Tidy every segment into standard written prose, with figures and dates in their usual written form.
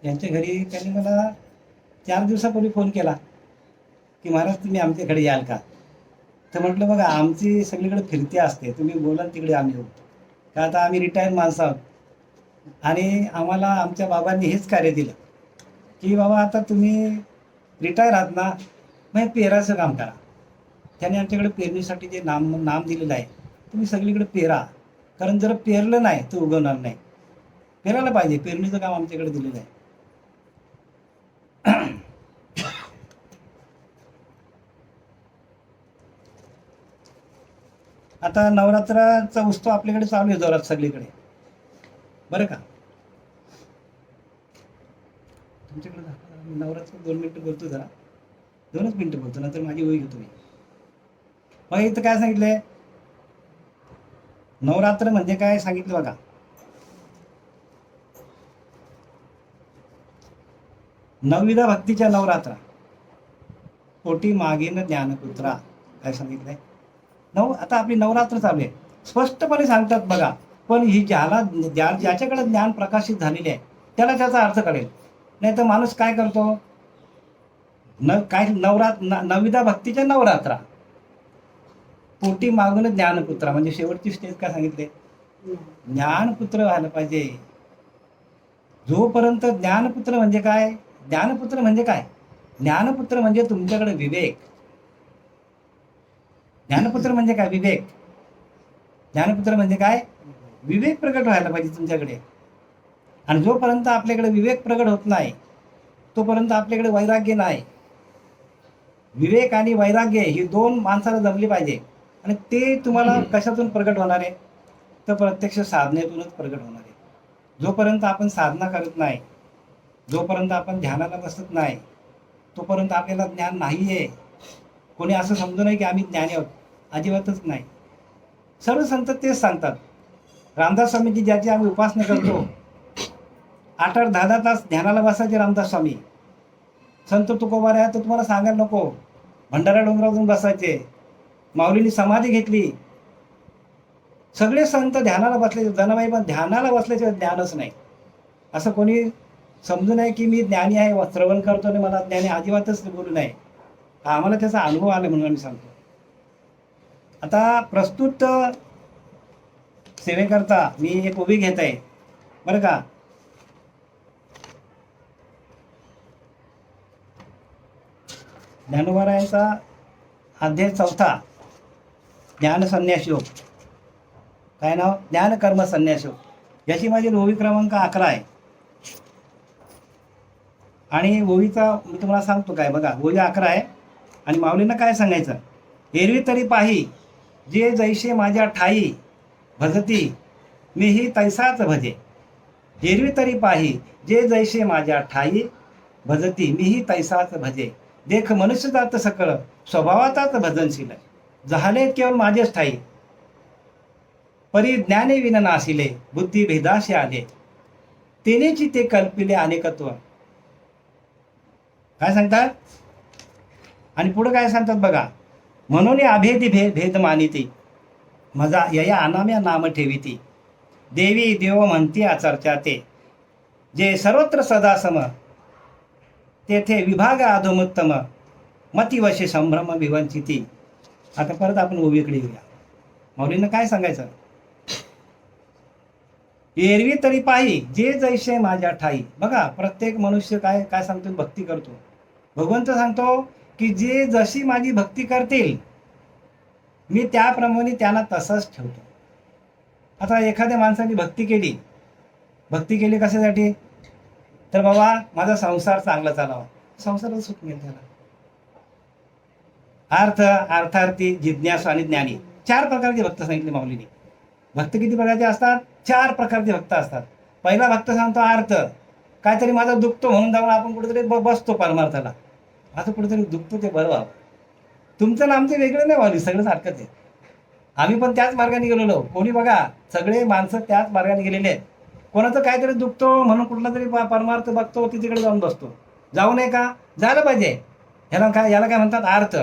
यांच्या घरी त्यांनी मला 4 दिवसापूर्वी फोन केला की महाराज तुम्ही आमच्याकडे याल का. तर म्हटलं बघा आमची सगळीकडे फिरती असते, तुम्ही बोलाल तिकडे आम्ही येऊ. का आता आम्ही रिटायर माणसं आहोत आणि आम्हाला आमच्या बाबांनी हेच कार्य दिलं की बाबा आता तुम्ही रिटायर आहात ना, मग पेराचं काम करा. त्याने आमच्याकडे पेरणीसाठी जे नाम दिलेलं आहे, तुम्ही सगळीकडे पेरा. कारण जर पेरलं नाही तर उगवणार नाही. पेरायला पाहिजे, पेरणीचं काम आमच्याकडे दिलेलं आहे. आता नवरात्राचा उत्सव आपल्याकडे चालू आहे जोरात सगळीकडे, बरं का. तुमच्याकडे नवरात्र 2 मिनिटं बोलतो, जरा 2च मिनिटं बोलतो, नंतर माझी ओळख घेतो मी. मग इथं काय सांगितलंय, नवरात्र म्हणजे काय सांगितलं बघा. नवविधा भक्तीच्या नवरात्रा, पोटी मागेन ज्ञानपुत्रा, काय सांगितलंय. आता आपली नवरात्र चालू आहे, स्पष्टपणे सांगतात बघा. पण ही ज्याच्याकडे ज्ञान प्रकाशित झालेले आहे त्याला त्याचा अर्थ कळेल. नाही तर माणूस काय करतो, नवविधा भक्तीच्या नवरात्रा, पोटी मागून ज्ञानपुत्रा, म्हणजे शेवटची स्टेज काय सांगितले, ज्ञानपुत्र व्हायला पाहिजे. जोपर्यंत ज्ञानपुत्र म्हणजे काय, ज्ञानपुत्र म्हणजे काय, ज्ञानपुत्र म्हणजे तुमच्याकडे विवेक. ज्ञानपुत्र म्हणजे काय, विवेक. ज्ञानपुत्र म्हणजे काय, विवेक प्रकट व्हायला पाहिजे तुमच्याकडे. आणि जोपर्यंत आपल्याकडे विवेक प्रकट होत नाही तोपर्यंत आपल्याकडे वैराग्य नाही. विवेक आणि वैराग्य ही 2 माणसाला जमली पाहिजे. आणि ते तुम्हाला कशातून प्रकट होणार आहे, तर प्रत्यक्ष साधनेतूनच प्रकट होणार आहे. जोपर्यंत आपण साधना करत नाही, जोपर्यंत आपण ध्यानाला बसत नाही, तोपर्यंत आपल्याला ज्ञान नाही आहे. कोणी असं समजू नये की आम्ही ज्ञानी आहोत, अजिबातच नाही. सर्व संत तेच सांगतात. रामदास स्वामीची ज्याची आम्ही उपासना करतो, 8-8, 10-10 तास ध्यानाला बसायचे रामदास स्वामी. संत तुकोबार आहे तर तुम्हाला सांगायला नको, भंडारा डोंगरावरून बसायचे. माऊलींनी समाधी घेतली. सगळे संत ध्यानाला बसले, जनाबाई पण ध्यानाला बसल्याचे ज्ञानच नाही. असं कोणी समजू नये की मी ज्ञानी आहे, श्रवण करतो आणि मला ज्ञानी, अजिबातच बोलू नये. आम्हाला त्याचा अनुभव आला म्हणून आम्ही सांगतो. आता प्रस्तुत सेवेकरता मी एक उभी घेत आहे, बरं का. ज्ञानोबारायांचा अध्याय 4, ज्ञान संन्यास योग. काय नाव, ज्ञान कर्म संन्यास योग. याची माझी ओवी क्रमांक 11 आहे. आणि ओवीचा मी तुम्हाला सांगतो काय बघा, ओवी 11 आहे. आणि माऊलींना काय सांगायचं, एरवी तरी पाही जे जैसे माझ्या ठाई भजती मीही तैसाच भजे. एरवी तरी पाही जे जैसे माझ्या ठाई भजती मीही तैसाच भजे. देख मनुष्य जात सकळ स्वभावाचाच भजनशील, झाले केवळ माझेच ठाई. परी ज्ञाने विन नासिले बुद्धी भेदाशी आले, तेनेची ते कल्पिले अनेकत्व. काय सांगतात, आणि पुढे काय सांगतात बघा, म्हणून अभेदी भेद मानिती मजा यया अनाम्या नाम ठेविती. देवी देव म्हणती आचर्चा ते, जे सर्वत्र सदा सम तेथे विभाग अधोमुत्तम मतिवशे संभ्रम विवंचिती. आता परत आपण ओवीकडे येऊया. माऊलींना काय सांगायचं, एरवी तरी पाही जे जैसे माझ्या ठाई. बघा प्रत्येक मनुष्य काय काय सांगतो, भक्ती करतो. भगवंत सांगतो की जे जशी माझी भक्ती करतील मी त्याप्रमाणे त्यांना तसंच ठेवतो. आता एखाद्या माणसाने भक्ती केली कशासाठी, तर बाबा माझा संसार चांगला चालावा, संसारात सुख मिळेल त्याला. अर्थार्थी, जिज्ञासू आणि ज्ञानी, 4 प्रकारचे भक्त सांगितले माऊलीने. भक्त किती प्रकारचे असतात, 4 प्रकारचे भक्त असतात. पहिला भक्त सांगतो अर्थ, काहीतरी माझं दुखतो म्हणून जाऊन आपण कुठेतरी बसतो परमार्थाला. असं कुठेतरी दुखतो ते बरं व्हावं. तुमचं ना आमचं वेगळं नाही व्हावी, सगळं सारखंच आहे. आम्ही पण त्याच मार्गाने गेलेलो. कोणी बघा सगळे माणसं त्याच मार्गाने गेलेले आहेत. कोणाचं काहीतरी दुखतो म्हणून कुठला तरी परमार्थ बघतो, तिकडे जाऊन बसतो. जाऊ नये का, जायला पाहिजे. याला काय म्हणतात, अर्थ.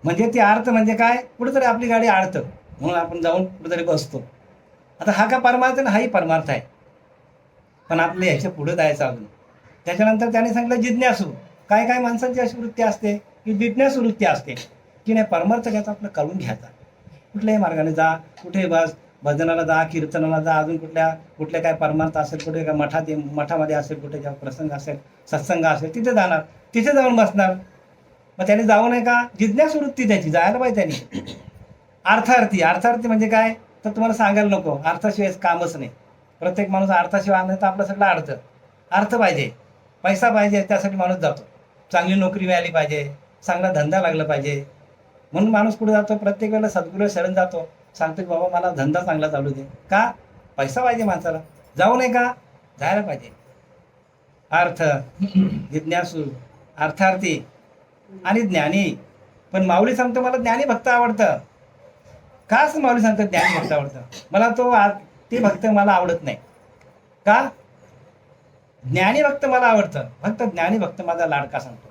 म्हणजे ती अर्थ म्हणजे काय, कुठेतरी आपली गाडी अडतं म्हणून आपण जाऊन कुठेतरी बसतो. आता हा का परमार्थ ना, हाही परमार्थ आहे. पण आपल्या ह्याच्या पुढे जायचं अजून. त्याच्यानंतर त्याने सांगितलं जिज्ञासू. काय काय माणसांची अशी वृत्ती असते की जिज्ञासू वृत्ती असते की नाही परमार्थ घ्यायचा, आपलं कळून घ्यायचा. कुठल्याही मार्गाने जा, कुठे बस, भजनाला जा, कीर्तनाला जा, अजून कुठल्या काय परमार्थ असेल, कुठे काय मठामध्ये असेल, कुठे काय प्रसंग असेल, सत्संग असेल, तिथे जाणार, तिथे जाऊन बसणार. मग त्याने जाऊ नये का? जिज्ञासू वृत्ती त्याची जायला पाहिजे त्याने. अर्थार्थी म्हणजे काय तर तुम्हाला सांगायला नको, अर्थाशिवाय कामच नाही. प्रत्येक माणूस अर्थाशिवाय आणलं तर आपला सगळा अर्थ पाहिजे, पैसा पाहिजे, त्यासाठी माणूस जातो. चांगली नोकरी मिळाली पाहिजे, चांगला धंदा लागला पाहिजे, म्हणून माणूस कुठे जातो? प्रत्येक वेळेला सद्गुरू शरण जातो, सांगतो की बाबा मला धंदा चांगला चालू दे. का? पैसा पाहिजे माणसाला. जाऊ नये का? जायला पाहिजे. अर्थ, जिज्ञासू, अर्थार्थी आणि ज्ञानी. पण माऊली सांगतो मला ज्ञानी भक्त आवडतं. का असं माऊली सांगतात ज्ञानी भक्त आवडतं? मला ते भक्त मला आवडत नाही. का? ज्ञानी भक्त मला आवडतं. फक्त ज्ञानी भक्त माझा लाडका सांगतो.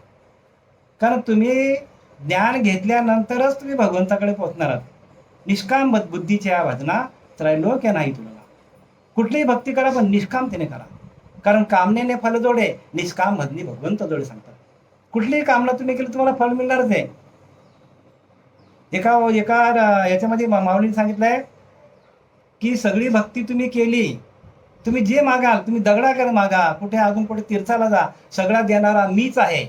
कारण तुम्ही ज्ञान घेतल्यानंतरच तुम्ही भगवंताकडे पोहोचणार आहात. निष्काम बुद्धीच्या भजना त्रैलोक्य नाही तुला. कुठलीही भक्ती करा पण निष्कामतेने करा. कारण कामनेने फल जोडे, निष्काम भजनी भगवंत जोडे सांगतात. कुठलीही कामना तुम्ही केली तुम्हाला फल मिळणारच आहे. एका याच्यामध्ये माऊलीने सांगितलंय की सगळी भक्ती तुम्ही केली, तुम्ही जे मागाल, तुम्ही दगडाकडे मागा, कुठे अजून कुठे तीर्थाला जा, सगळा देणारा मीच आहे.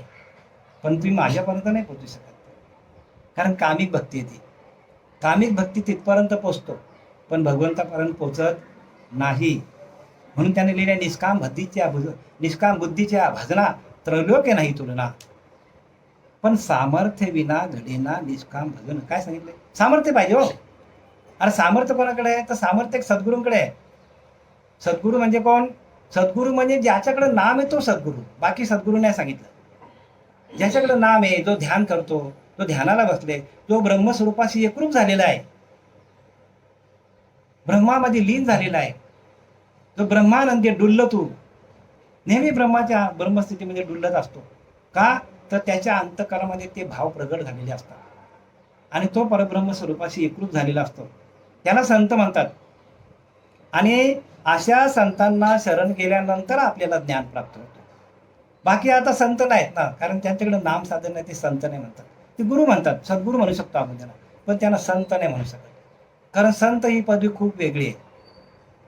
पण तुम्ही माझ्यापर्यंत नाही पोहोचू शकत. कारण कामिक भक्ती येते. कामिक भक्ती तिथपर्यंत पोचतो पण भगवंतापर्यंत पोचत नाही. म्हणून त्याने लिहिल्या निष्काम बुद्धीच्या भजना त्रैलोक्य नाही तुलना. पण सामर्थ्य विना घडेना निष्काम भजन. काय सांगितले? सामर्थ्य पाहिजे हो. अरे सामर्थ्य कोणाकडे आहे? तर सामर्थ्य एक सद्गुरूंकडे आहे. सद्गुरू म्हणजे कोण? सद्गुरू म्हणजे ज्याच्याकडे नाम आहे तो सद्गुरू. बाकी सद्गुरू नाही सांगितलं. ज्याच्याकडे नाम आहे, जो ध्यान करतो, जो ध्यानाला बसले, जो ब्रह्मस्वरूपाशी एकरूप झालेला आहे, ब्रह्मामध्ये लीन झालेला आहे, जो ब्रह्मानंदी डुल्लतो, नेहमी ब्रह्मस्थितीमध्ये डुल्लत असतो. का? तर त्याच्या अंतःकरणामध्ये ते भाव प्रगट झालेले असतात आणि तो परब्रह्म स्वरूपाशी एकरूप झालेला असतो. त्याला संत म्हणतात. आणि अशा संतांना शरण गेल्यानंतर आपल्याला ज्ञान प्राप्त होतं. बाकी आता संत नाहीत ना, कारण त्यांच्याकडे नाम साधन नाही, ते संत नाही म्हणतात. ते गुरु म्हणतात, सद्गुरू म्हणू शकतो आपण त्यांना, पण त्यांना संत नाही म्हणू शकत. कारण संत ही पदवी खूप वेगळी आहे.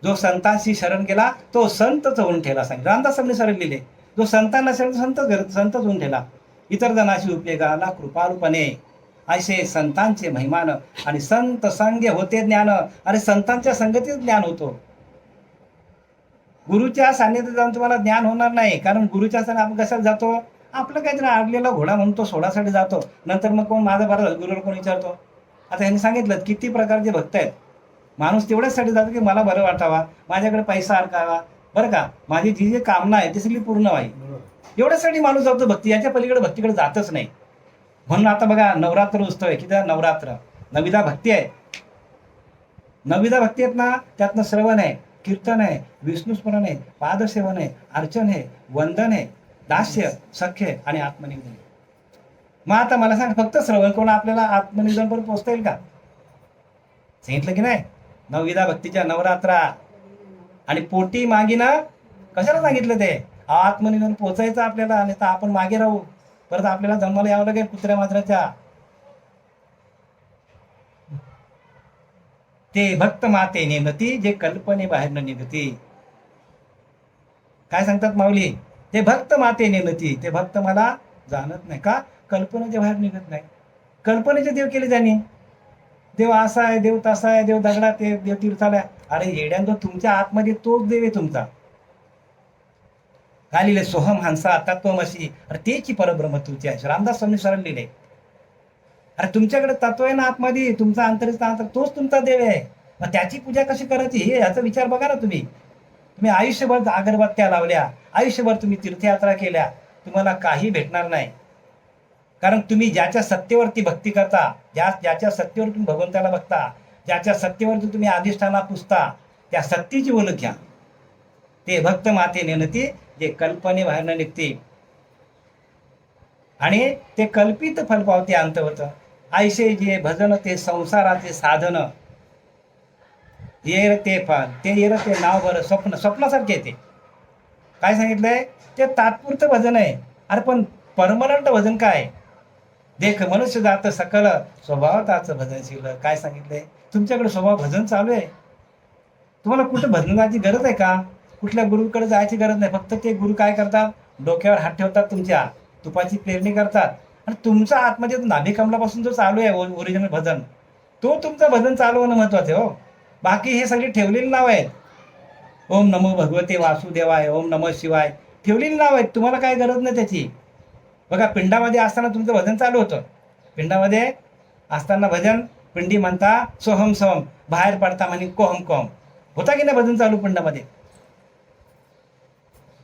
जो संतांशी शरण गेला तो संतच होऊन ठेला. सांगितलं रामदासांनी शरण लिहिले, जो संतांना शरण संतच होऊन ठेला. इतर जनाशी उपयोगाला कृपालूपणे असे संतांचे महिमान आणि संत संग होते ज्ञान. अरे संतांच्या संगतीच ज्ञान होतो. गुरुच्या सान्निध्यात जाऊन तुम्हाला ज्ञान होणार नाही. कारण गुरुच्या सान्निध्यात आपण कशाला जातो? आपलं काहीतरी आडलेला घोडा म्हणून तो सोडासाठी जातो. नंतर मग कोण माझं बरं गुरुला कोण विचारतो? आता यांनी सांगितलं किती प्रकारचे भक्त आहेत. माणूस तेवढ्याचसाठी जातो की मला बरं वाटावा, माझ्याकडे पैसा अडकावा, बरं का, माझी जी कामना आहे ती सगळी पूर्ण व्हावी, एवढ्यासाठी माणूस जातो भक्ती. याच्या पलीकडे भक्तीकडे जातच नाही. म्हणून आता बघा नवरात्र उत्सव आहे. किती नवरात्र, नविदा भक्ती आहे. नविदा भक्ती आहेत ना, त्यातनं श्रवण आहे, कीर्तन आहे, विष्णुस्मरण आहे, पादसेवन आहे, अर्चन आहे, वंदन आहे, दास्य, सख्य आणि आत्मनिवेदन. मग आता मला सांग, फक्त श्रवण करून आपल्याला आत्मनिवेदन पर्यंत पोहोचता येईल का? सांगितलं की नाही? नवविधा भक्तीच्या नवरात्रा. आणि पोटी मागिना कशाला सांगितलं? ते आत्मनिवेदन पोचायचं आपल्याला, आणि तर आपण मागे राहू, परत आपल्याला जन्माला यावं लागेल कुत्र्या मात्राच्या. ते भक्त माते नेमती जे कल्पने बाहेर न निघती. काय सांगतात माऊली? ते भक्त माते नेमती, ते भक्त मला जाणत नाही. का? कल्पनेच्या बाहेर निघत नाही. कल्पनेचे देव केले त्यांनी. देव असा आहे, देव तसा आहे, देव दगडात आहे, देव तीर्थाला आहे. अरे येड्यांनो, तुमच्या आतमध्ये तोच देव आहे तुमचा. काय लिहिले? सोहम हंसा तत्वमसी. अरे तेची परब्रह्म तुमची आहे. रामदास स्वामी सरळ लिहिले. अरे तुमच्याकडे तत्व आहे ना आतमध्ये, तुमचा अंतरिष्ठ अंतर, तोच तुमचा देव आहे. मग त्याची पूजा कशी करायची हे याचा विचार बघा ना तुम्ही. तुम्ही आयुष्यभर अगरबत्त्या लावल्या, आयुष्यभर तुम्ही तीर्थयात्रा केल्या, तुम्हाला काही भेटणार नाही. कारण तुम्ही ज्याच्या सत्तेवरती भक्ती करता, ज्याच्या सत्तेवर तुम्ही भगवंताला बघता, ज्याच्या सत्तेवरती तुम्ही अधिष्ठाना पुजता, त्या सत्तेची ओळख घ्या. ते भक्त माते नेनती जे कल्पने बाहेर न निघते. आणि ते कल्पित फल पावते अंत होतं. ऐसे जे भजन ते संसाराचे साधन, येर ते फल, ते येर ते नाव बरं स्वप्न, स्वप्नासारखे ते. काय सांगितलंय? ते तात्पुरतं भजन आहे. अरे पण परमनंट भजन काय? देख मनुष्य जात सकल स्वभाव त्याच भजनशील. काय सांगितलंय? तुमच्याकडे स्वभाव भजन चालू आहे. तुम्हाला कुठं भजनाची गरज आहे का? कुठल्या गुरुकडे जायची गरज नाही. फक्त ते गुरु काय करतात? डोक्यावर हात ठेवतात, तुमच्या तुपाची पेरणी करतात आणि तुमचा आतमध्ये नाभी कमलापासून जो चालू आहे ओरिजिनल भजन, तो तुमचं भजन चालू होणं महत्वाचं आहे हो. बाकी हे सगळी ठेवलेली नाव आहेत. ओम नमो भगवते वासुदेवाय, ओम नमः शिवाय, ठेवलेली नाव आहेत. तुम्हाला काय गरज नाही त्याची. बघा, पिंडामध्ये असताना तुमचं भजन चालू होतं. पिंडामध्ये असताना भजन, पिंडी म्हणता सोहम सोहम, बाहेर पडता म्हणे कोहम कोहम. होता की नाही भजन चालू पिंडामध्ये?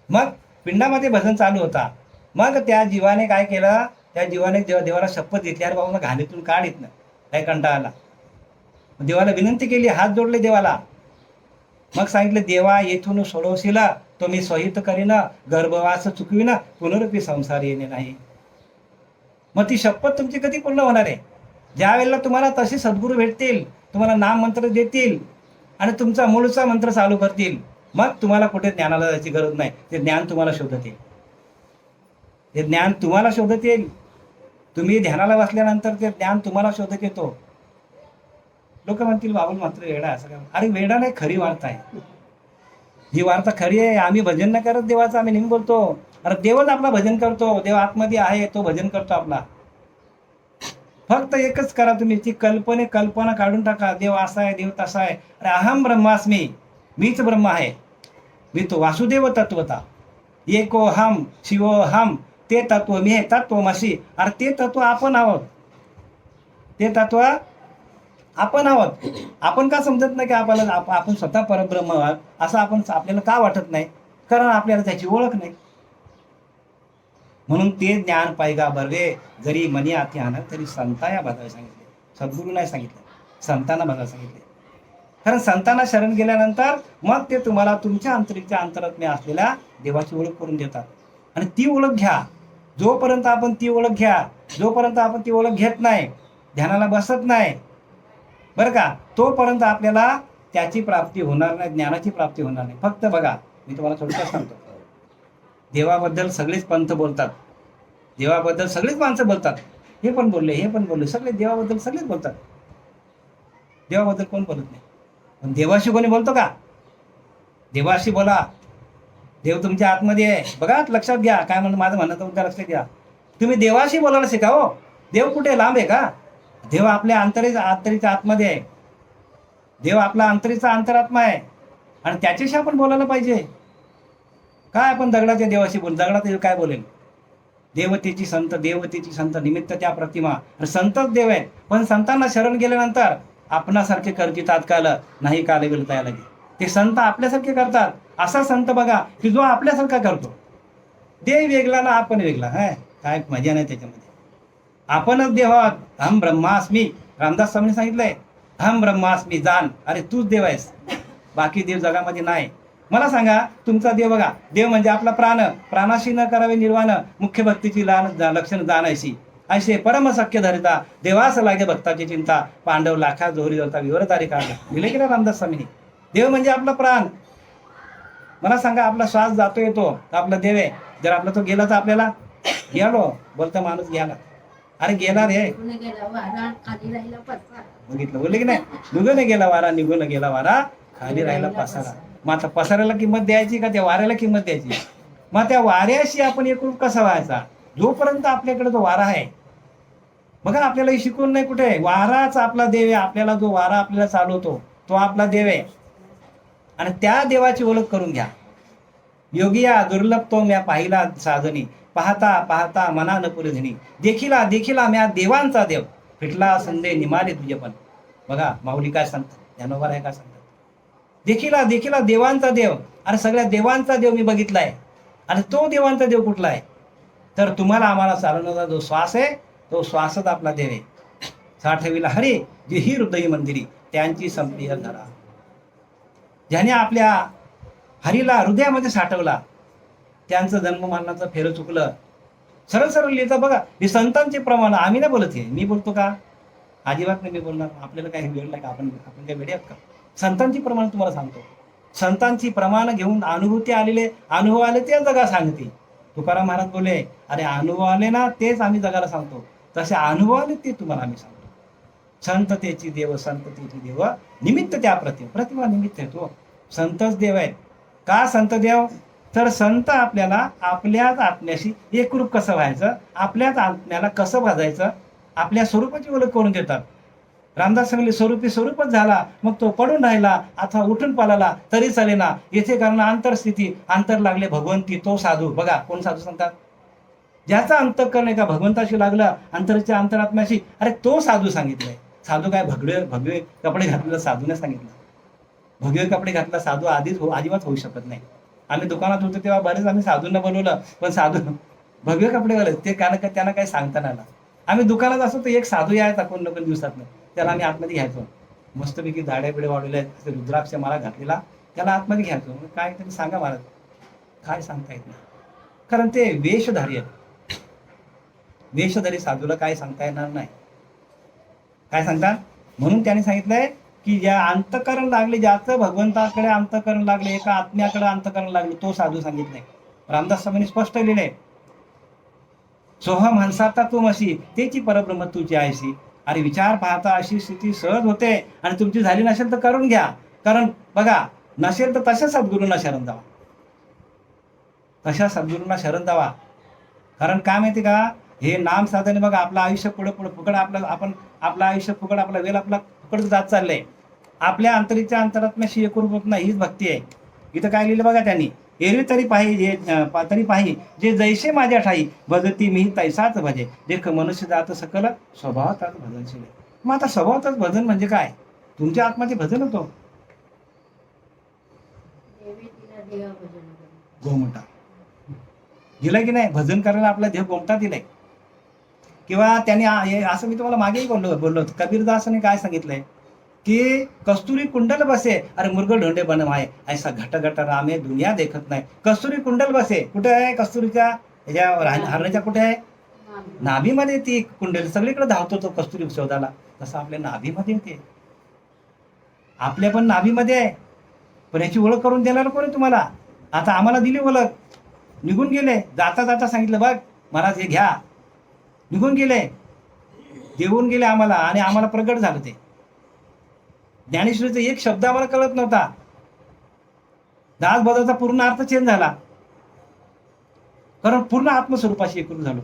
मग पिंडामध्ये भजन चालू होता. मग त्या जीवाने काय केलं? त्या जीवाने देवाला शपथ घेतली, अरे बाबा घाणीतून काढ इथनं, काय कंटाळा आला. देवाला विनंती केली, हात जोडले देवाला. मग सांगितलं, देवा येथून सोडवशील तो मी स्वहित करीन, गर्भवास चुकवीन, पुनरुपी संसार येणे नाही. मग ती शपथ तुमची कधी पूर्ण होणार आहे? ज्या वेळेला तुम्हाला तसे सद्गुरू भेटतील, तुम्हाला नाम मंत्र देतील आणि तुमचा मूळचा मंत्र चालू करतील, मग तुम्हाला कुठे ज्ञानाला जायची गरज नाही. ते ज्ञान तुम्हाला शोधत येईल. ते ज्ञान तुम्हाला शोधत येईल. तुम्ही ध्यानाला बसल्यानंतर ते ज्ञान तुम्हाला शोधत येतो. लोक म्हणतील बाबूल मात्र वेडा असं काय? अरे वेडा नाही, खरी वार्ता आहे ही. वार्ता खरी आहे. आम्ही भजन न करत देवाचं, आम्ही नेहमी बोलतो अरे देवच आपला भजन करतो. देव आतमध्ये आहे, तो भजन करतो आपला. फक्त एकच करा तुम्ही, ती कल्पना काढून टाका. देव असा आहे, देव तसा आहे. अरे अहम ब्रह्मास्मी, मीच ब्रह्म आहे. मी तो वासुदेव तत्वता, एको हम शिवो हम, ते तत्व मी आहे, तत्वमसी. अरे ते तत्व आपण आहोत. ते तत्व आपण आहोत. आपण का समजत नाही की आपण स्वतः परब्रह्म आहोत असं आपल्याला का वाटत नाही? कारण आपल्याला त्याची ओळख नाही. म्हणून ते ज्ञान पायगा बर्वे, जरी मनी आती आणत तरी संता या बघायला सांगितले. सद्गुरू नाही सांगितलं, संतांना बघायला सांगितले. कारण संतांना शरण गेल्यानंतर मग ते तुम्हाला तुमच्या अंतरात्म्य असलेल्या देवाची ओळख करून देतात. आणि ती ओळख घ्या. जोपर्यंत आपण ती ओळख घेत नाही, ध्यानाला बसत नाही, बरं का, तोपर्यंत आपल्याला त्याची प्राप्ती होणार नाही, ज्ञानाची प्राप्ती होणार नाही. फक्त बघा, मी तुम्हाला थोडक्यात सांगतो. देवाबद्दल सगळेच पंथ बोलतात, देवाबद्दल सगळीच माणसं बोलतात. हे पण बोलले, सगळे देवाबद्दल सगळेच बोलतात. देवाबद्दल कोण बोलत नाही? पण देवाशी कोणी बोलतो का? देवाशी बोला. देव तुमच्या आतमध्ये आहे. बघा, लक्षात घ्या. काय म्हणून माझं म्हणणं तुमच्या लक्षात घ्या. तुम्ही देवाशी बोलायला शिका हो. देव कुठे लांब आहे का? देव आपल्या अंतरीच्या आतमध्ये आहे. देव आपला अंतरात्मा आहे आणि त्याच्याशी आपण बोलायला पाहिजे. काय आपण दगडाच्या देवाशी दगडात काय बोलेल? देवतेची संत निमित्त त्या प्रतिमा. संतच देव आहे. पण संतांना शरण गेल्यानंतर आपणासारखे करती तात्काळ नाही काल गेलं तयाला गे. ते संत आपल्यासारखे करतात. असा संत बघा की जो आपल्यासारखा करतो. देव वेगळा ना आपण वेगळा. काय मजा नाही त्याच्यामध्ये. आपणच देव आहोत. हम ब्रह्मास्मी. रामदास स्वामींनी सांगितलंय, हम ब्रह्मास्मी, जाण. अरे तूच देव आहेस, बाकी देव जगामध्ये नाही. मला सांगा, तुमचा देव बघा. देव म्हणजे आपला प्राण. प्राणाशी न करावे निर्वाण, मुख्य भक्तीची लक्षण जाणायशी. असे परम सख्य धरिता, देवास लागे भक्ताची चिंता, पांडव लाखा जोहरी धरता विवरतारी काढ. दिले की ना रामदास स्वामींनी. देव म्हणजे आपला प्राण. मला सांगा, आपला श्वास जातो येतो तर आपला देव आहे. जर आपला तो गेला तर आपल्याला गेलो बोलता माणूस गेला. अरे गेला रे, बघितलं बोलले की नाही? निघून गेला वारा, निघून गेला वारा, खाली राहिला पसारा. मग आता पसाऱ्याला किंमत द्यायची का त्या वाऱ्याला किंमत द्यायची? मग त्या वाऱ्याशी आपण एकरूप कसा व्हायचा? जोपर्यंत आपल्याकडे तो वारा आहे. बघा, आपल्याला शिकवून नाही कुठे. वाराच आपला देव आहे. आपल्याला जो वारा आपल्याला चालवतो तो आपला देव आहे. आणि त्या देवाची ओळख करून घ्या. योगिया दुर्लभ तो म्या पाहिला साधनी, पाहता पाहता मना न पुरधनी, देखिला म्या देवांचा देव, फिटला संदे निमाले तुझे पण. बघा, माऊली काय सांगतात, ज्ञानोबा आहे काय सांगतात? देखिला देवांचा देव. आणि सगळ्या देवांचा देव मी बघितलाय. आणि तो देवांचा देव कुठला आहे? तर तुम्हाला आम्हाला चालवणारा जो श्वास आहे, तो श्वासच आपला देव आहे. साठविला हरी जी ही हृदय मंदिरी, त्यांची संपली धरा. ज्याने आपल्या हरीला हृदयामध्ये साठवला, त्यांचं जन्म मरणाचं फेर चुकलं. सरळ सरळ लिहितं बघा. हे संतांचे प्रमाण. आम्ही नाही बोलत. हे मी बोलतो का? अजिबात नाही मी बोलणार. आपल्याला काही वेळ नाही का? आपण काही वेळ आहेत का? संतांची प्रमाण तुम्हाला सांगतो. संतांची प्रमाण घेऊन अनुभूती आलेले, अनुभव आले ते जगा सांगते. तुकाराम महाराज बोले, अरे अनुभव आले ना तेच आम्ही जगाला सांगतो, तसे अनुभव आले ते तुम्हाला आम्ही सांगतो. संततेची देव, संततेची देव, निमित्त त्या प्रतिमा निमित्त येतो. संतच देव आहेत. का संत देव? तर संत आपल्याला आपल्याच आत्म्याशी एकरूप कसं व्हायचं, आपल्याच आत्म्याला कसं भाजायचं, आपल्या स्वरूपाची ओळख करून देतात. रामदास सांगले, स्वरूपी स्वरूपच झाला, मग तो पडून राहिला अथवा उठून पळाला तरी चालेना. येथे कारण अंतरस्थिती, अंतर लागले भगवंती तो साधू. बघा कोण साधू सांगतात? ज्याचा अंतःकरण एका भगवंताशी लागलं, अंतरच्या अंतरात्म्याशी, अरे तो साधू सांगितलंय. साधू काय भगवे कपडे घातलेला साधू नाही सांगितलं. भगवे कपडे घातला साधू अजिबात होऊ शकत नाही. आम्ही दुकानात होतो तेव्हा बरेच आम्ही साधूंना बोलवलं, पण साधू भगवे कपडे घालत ते त्यांना काही सांगता नाही आलं. आम्ही दुकानात असतो तर एक साधू यायचा कोण ना कोण दिवसात, त्याला आम्ही आतमध्ये घ्यायचो. मस्तपैकी दाड्या बिड्या वाढवल्या, रुद्राक्ष माळा घातलेला, त्याला आतमध्ये घ्यायचो. काय तरी सांगा महाराज, काय सांगता येत नाही, कारण ते वेशधारी आहेत. वेशधारी साधूला काय सांगता येणार नाही. काय सांगतात? म्हणून त्यांनी सांगितलंय की ज्या अंतःकरण लागले, ज्याचं भगवंताकडे अंतःकरण लागले, एका आत्म्याकडे अंतःकरण लागले, तो साधू सांगितलंय. रामदास स्वामींनी स्पष्ट लिहिलंय, सोहम हंसाता तू मशी, तेची परब्रह्म तुझी आयशी. अरे विचार पाहता अशी स्थिती सहज होते, आणि तुमची झाली नसेल तर करून घ्या. कारण बघा, नसेल तर तशा सद्गुरूंना शरण जावा, तशा सद्गुरूंना शरण जावा. कारण काय माहिती का, हे नाम साधने बघा आपलं आयुष्य पुढे पुढे फुकट, आपलं आयुष्य फुकट, आपला वेळ आपला फुकट जात चाललंय. आपल्या अंतरीच्या अंतरात्म्याशी एकरूप होत नाही, हीच भक्ती आहे. इथं काय लिहिलं बघा त्यांनी, एरवी तरी पाही जे जैसे माझ्या ठाई, भजती मी तैसाच भजे, देख मनुष्य जात सकल स्वभावातच भजनशील. मग आता स्वभावातच भजन म्हणजे काय? तुमच्या आत्माचे भजन होतो. गोमटा दिलं की नाही, भजन करायला आपला देव गोमटा दिलाय. किंवा त्यांनी असं मी तुम्हाला मागेही बोललो होतो, कबीरदासने काय सांगितलंय की कस्तुरी कुंडल बसे, अरे मुरगल ढोंडे बनम आहे, ऐसा घट घट रामे दुनिया देखत नाही. कस्तुरी कुंडल बसे कुठे आहे? कस्तुरीच्या ह्याच्या हरण्याच्या कुठे आहे? नाभीमध्ये ती कुंडल, सगळीकडे धावतो तो कस्तुरी शोधाला. तसं आपल्या नाभीमध्ये येते, आपल्या पण नाभीमध्ये आहे. पण याची ओळख करून देणार कोणी तुम्हाला? आता आम्हाला दिली ओळख, निघून गेले. जाता जाता सांगितलं, बघ महाराज हे घ्या. निघून गेले, देऊन गेले आम्हाला, आणि आम्हाला प्रगट झालं ते. ज्ञानेश्वरीचा एक शब्द आम्हाला कळत नव्हता, दासबोधाचा पूर्ण अर्थ चेंज झाला, कारण पूर्ण आत्मस्वरूपाशी एकरूप झालो.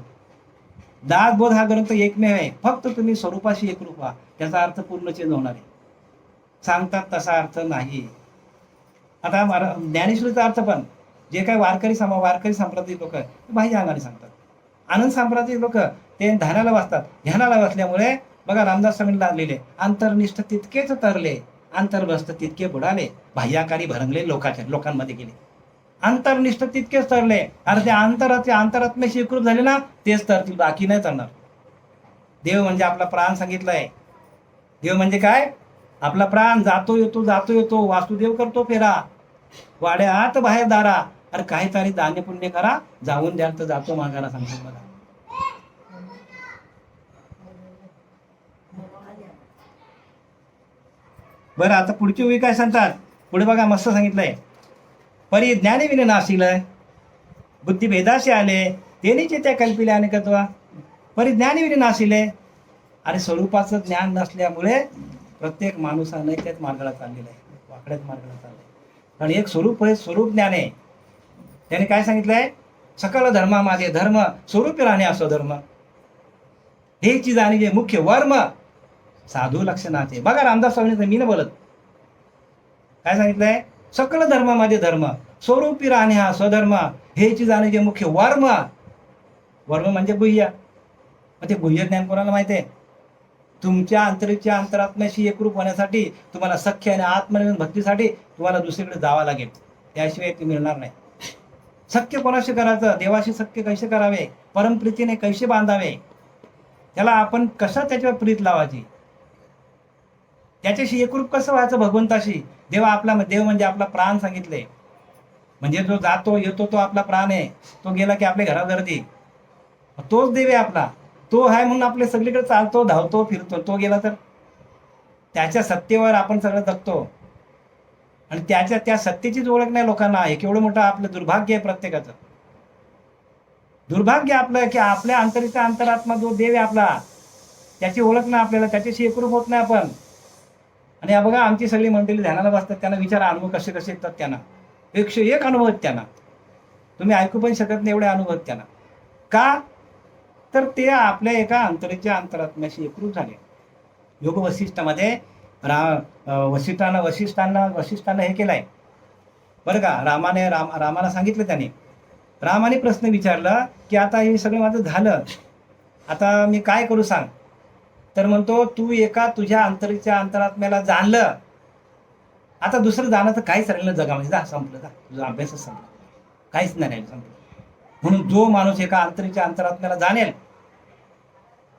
दासबोध हा ग्रंथ एकमेव आहे, फक्त तुम्ही स्वरूपाशी एकरूप व्हा, त्याचा अर्थ पूर्ण चेंज होणार आहे. सांगतात तसा अर्थ नाही. आता ज्ञानेश्वरीचा अर्थ पण जे काही वारकरी संप्रदाय लोक बाह्य अंगाने सांगतात. आनंद संप्रदाय लोक ते ध्यानाला वाचतात. ध्यानाला वाचल्यामुळे बघा रामदास स्वामींना लागलेले, अंतर्निष्ठ तितकेच तरले, अंतर्भस्त तितके बुडाले, बाह्याकारी भरंगले लोकांमध्ये गेले. अंतर्निष्ठ तितकेच तरले, अरे ते अंतरात्म्याशी एकरूप झाले ना तेच तरतील, बाकी नाही तरणार. देव म्हणजे आपला प्राण सांगितलंय. देव म्हणजे काय? आपला प्राण जातो येतो, वासुदेव करतो फेरा, वाड्या आत बाहेर दारा. अरे काहीतरी दान्य पुण्य करा, जाऊन द्याल तर जातो मागायला सांगतो मला. बरं, आता पुढची ओळी काय सांगतात? पुढे बघा मस्त सांगितलंय, परी ज्ञानी विने नाशिल, बुद्धी भेदाशी आले, तेनीचे त्या कल्पिले अनेकत्वा. परी ज्ञानी विने नाशिले, अरे स्वरूपाचं ज्ञान नसल्यामुळे प्रत्येक माणूसाने त्याच मार्गाला चाललेला आहे, वाकड्याच मार्गाला चाललंय. आणि एक स्वरूप ज्ञान आहे. त्याने काय सांगितलंय? सकल धर्मा माझे धर्म, स्वरूपी राहणे असो धर्म, हेची जाणीजे मुख्य वर्म, साधू लक्षणाचे. बघा रामदास स्वामींचं मी न बोलत, काय सांगितलंय? सकल धर्म माझे धर्म, स्वरूपी राहणे हा स्वधर्म, हेची जाणीजे मुख्य वर्म. वर्म म्हणजे गुह्य. मग ते गुह्य ज्ञान कोणाला माहिती आहे? तुमच्या अंतरीच्या अंतरात्म्याशी एकरूप होण्यासाठी, तुम्हाला सख्य आणि आत्मनिर्भर भक्तीसाठी तुम्हाला दुसरीकडे जावं लागेल, त्याशिवाय ते मिळणार नाही. सख्य कोणाशी करायचं? देवाशी सख्य कैसे करावे, परमप्रीतीने कैसे बांधावे, त्याला आपण कशा त्याच्यावर प्रीत लावायची, त्याच्याशी एकरूप कसं व्हायचं भगवंताशी. देव म्हणजे आपला प्राण सांगितले. म्हणजे जो जातो येतो तो आपला प्राण आहे. तो गेला की आपल्या घरात गर्दी, तोच देव आहे आपला. तो आहे म्हणून आपले सगळीकडे चालतो, धावतो, फिरतो. तो गेला तर त्याच्या सत्तेवर आपण सगळं जगतो. आणि त्या सत्तेचीच ओळख नाही लोकांना. हे केवढं मोठं आपलं दुर्भाग्य आहे प्रत्येकाचं. दुर्भाग्य आपलं की आपल्या अंतरीचा अंतरात्मा जो देव आहे आपला, त्याची ओळख ना आपल्याला, त्याच्याशी एकरूप होत नाही आपण. आणि हा बघा आमची सगळी मंडळी ध्यानाला बसतात, त्यांना विचारा अनुभव कसे कसे येतात त्यांना. 101 अनुभव आहेत त्यांना, तुम्ही ऐकू पण शकत नाही एवढे अनुभव आहेत त्यांना. का तर ते आपल्या एका अंतरेच्या अंतरात्म्याशी एकरूप झाले. योग वशिष्ठामध्ये वशिष्ठांना हे केलंय बरं का. रामाला सांगितलं त्याने. रामाने प्रश्न विचारला की आता हे सगळं माझं झालं, आता मी काय करू सांग. तर म्हणतो तू एका तुझ्या अंतरीच्या अंतरात्म्याला जाणलं, आता दुसरं जाणं तर काहीच राहिलं जगामध्ये. जा, संपलं, जा, तुझा अभ्यासच संपला, काहीच नाही राहिलं, संपलं. म्हणून जो माणूस एका अंतरीच्या अंतरात्म्याला जाणेल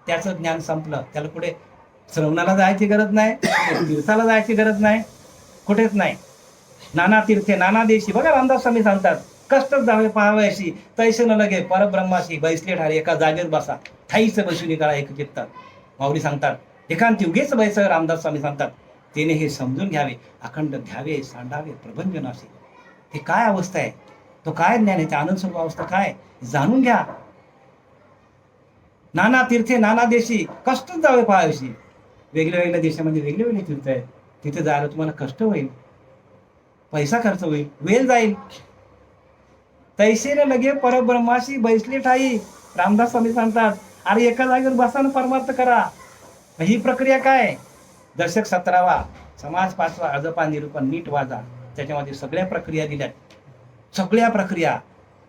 त्याचं ज्ञान संपलं. त्याला पुढे श्रवणाला जायची गरज नाही, दिवसाला जायची गरज नाही, कुठेच नाही. नाना तीर्थे नाना देशी, बघा रामदास स्वामी सांगतात, कष्टच जावे पाहावयाशी तैसे न लगे परब्रह्माशी बैसले ठारे एका जागेत बसा ठाईच बसून करा एक चित्तात. माऊली सांगतात एकांती उगेच बैस. रामदास स्वामी सांगतात तिने हे समजून घ्यावे, अखंड घ्यावे सांडावे प्रभंजनाशी. हे काय अवस्था आहे, तो काय ज्ञान आहे, त्या आनंद स्वरूप अवस्था काय जाणून घ्या. नाना तीर्थे नाना देशी कष्टच जावे पाहावयाशी. वेगळ्या वेगळ्या देशामध्ये वेगळे वेगळे तीर्थ आहेत, तिथे जायला तुम्हाला कष्ट होईल, पैसा खर्च होईल, वेळ जाईल. तैसेने लगे परब्रह्माशी बैसले ठाई. रामदास स्वामी सांगतात अरे एका जागेवर बसानं परमार्थ करा. ही प्रक्रिया काय, दशक 17वा, समाज 5वा, अजपा निरूपण नीट वाजा, त्याच्यामध्ये सगळ्या प्रक्रिया दिल्यात. सगळ्या प्रक्रिया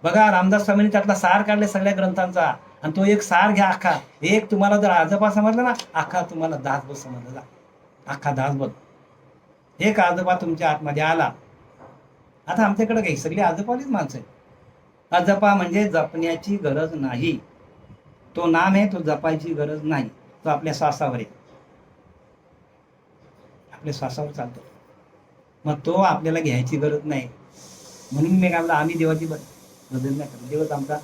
बघा. रामदास स्वामींनी त्यातला सार काढले सगळ्या ग्रंथांचा, आणि तो एक सार घ्या अख्खा. एक तुम्हाला जर आजोबा समजला ना, अख्खा तुम्हाला दासबोध समजला, अख्खा दासबोध. एक आजोबा तुमच्या आतमध्ये आला. आता आमच्याकडे काही सगळी आजोबालीच माणसं आहेत. अजपा म्हणजे जपण्याची गरज नाही, तो नाम आहे, तो जपायची गरज नाही, तो आपल्या श्वासावर आहे, आपल्या श्वासावर चालतो. मग तो आपल्याला घ्यायची गरज नाही. म्हणून मी काय म्हणलं, आम्ही देवाची बदल नाही करत. देवच आमचा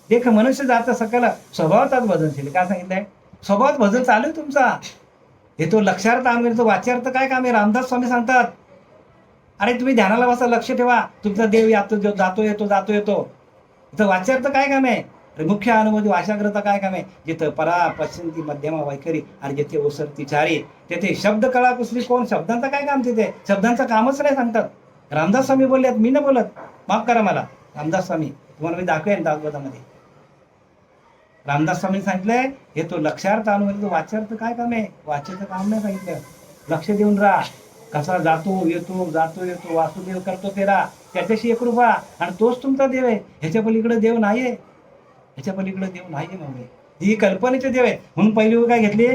देख मनुष्य जात सकल स्वभावातच भजनशील. काय सांगितलंय, स्वभावात भजन चालू आहे तुमचा. हे तो लक्षार्थ आणून तो वाच्यार्थ काय काम आहे. रामदास स्वामी सांगतात अरे तुम्ही ध्यानाला बसा, लक्ष ठेवा, तुमचा देव जातो येतो. इथं वाच्यार्थ काय काम आहे, मुख्य अनुभूती वाचाग्रता काय काम आहे. जिथं परा पश्चिंती मध्यमा वैखरी आणि जिथे ओसरती चारी तेथे शब्द कळा कुसली कोण. शब्दांचं काय काम, तिथे शब्दांचं कामच नाही सांगतात. रामदास स्वामी बोललेत, मी न बोलत, माफ करा मला. रामदास स्वामी तुम्हाला मी दाखवेन दासबोधामध्ये. रामदास स्वामी सांगितलंय हे तो लक्षार्थ अनुभूती, वाच्यार्थ काय काम आहे, वाच्याचं काम नाही सांगितलं. लक्ष देऊन राहा, कसा जातो येतो वासुदेव करतो तेरा, त्याच्याशी एकरूप व्हा, आणि तोच तुमचा देव आहे. ह्याच्या पलीकडे देव नाहीये, ह्याच्या पलीकडे देव नाहीये. म्हणजे ही कल्पनेचे देव आहे. म्हणून पहिली काय घेतली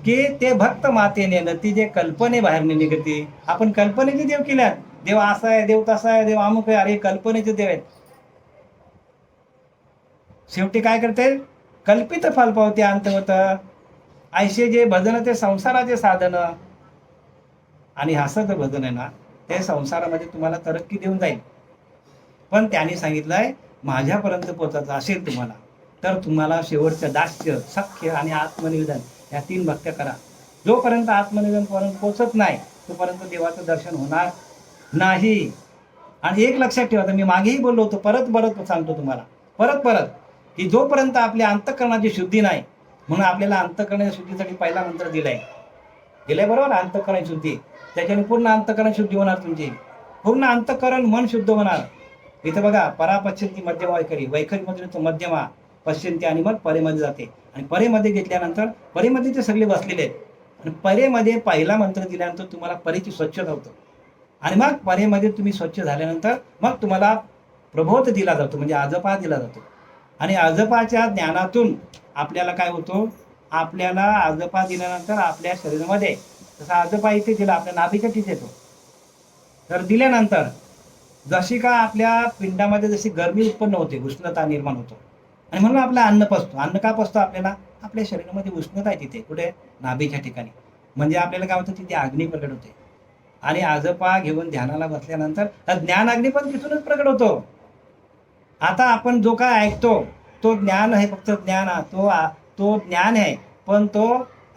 की ते भक्त मातेने नती जे कल्पने बाहेर निघते. आपण कल्पनेचे देव केल्यात, देव असा आहे, देव तसा आहे, देव अमुक आहे. अरे कल्पनेचे देव आहेत. शेवटी काय करते, कल्पित फल पावते अंतवत. ऐसे जे भजन ते संसाराचे साधन, आणि हसत भजन आहे ना, ते संसारामध्ये तुम्हाला तरक्की देऊन जाईल. पण त्याने सांगितलंय माझ्यापर्यंत पोहोचायचं असेल तुम्हाला, तर तुम्हाला शेवटचं दास्य, सख्य आणि आत्मनिवेदन या 3 भक्त्या करा. जोपर्यंत आत्मनिवेदन पर्यंत पोहोचत नाही तोपर्यंत देवाचं दर्शन होणार नाही. आणि एक लक्षात ठेवा, मी मागेही बोललो होतो, परत सांगतो तुम्हाला, परत की जोपर्यंत आपल्या अंतःकरणाची शुद्धी नाही, म्हणून आपल्याला अंतःकरणाच्या शुद्धीसाठी पहिला मंत्र दिलाय बरोबर, अंतःकरण शुद्धी. त्याच्याने पूर्ण अंतःकरण शुद्धी होणार तुमची, पूर्ण अंतःकरण मन शुद्ध होणार. इथं बघा, परा पश्चिंती मध्यमा वैखरी मध्ये तो मध्यमा पश्चिंती, आणि मग परेमध्ये जाते. आणि परेमध्ये घेतल्यानंतर परेमध्ये ते सगळे बसलेले आहेत. आणि परेमध्ये पहिला मंत्र दिल्यानंतर तुम्हाला परेची स्वच्छता होतं. आणि मग परेमध्ये तुम्ही स्वच्छ झाल्यानंतर मग तुम्हाला प्रबोध दिला जातो, म्हणजे आजपा दिला जातो. आणि आजपाच्या ज्ञानातून आपल्याला काय होतो, आपल्याला आजपा दिल्यानंतर आपल्या शरीरामध्ये, तसा आजपा इथे दिला आपल्या नाभीच्या तिथे येतो, तर दिल्यानंतर जशी का आपल्या पिंडामध्ये जशी गरमी उत्पन्न होते, उष्णता निर्माण होतो. आणि म्हणून आपलं अन्न पचतो. अन्न का पचतो आपल्याला, आपल्या शरीरामध्ये उष्णता आहे तिथे, कुठे, नाभीच्या ठिकाणी. म्हणजे आपल्याला काय होतं, तिथे अग्नी प्रकट होते. आणि आजपा घेऊन ध्यानाला बसल्यानंतर ज्ञान अग्नी पण तिथूनच प्रकट होतो. आता आपण जो काय ऐकतो तो ज्ञान आहे, फक्त ज्ञान, तो ज्ञान आहे, पण तो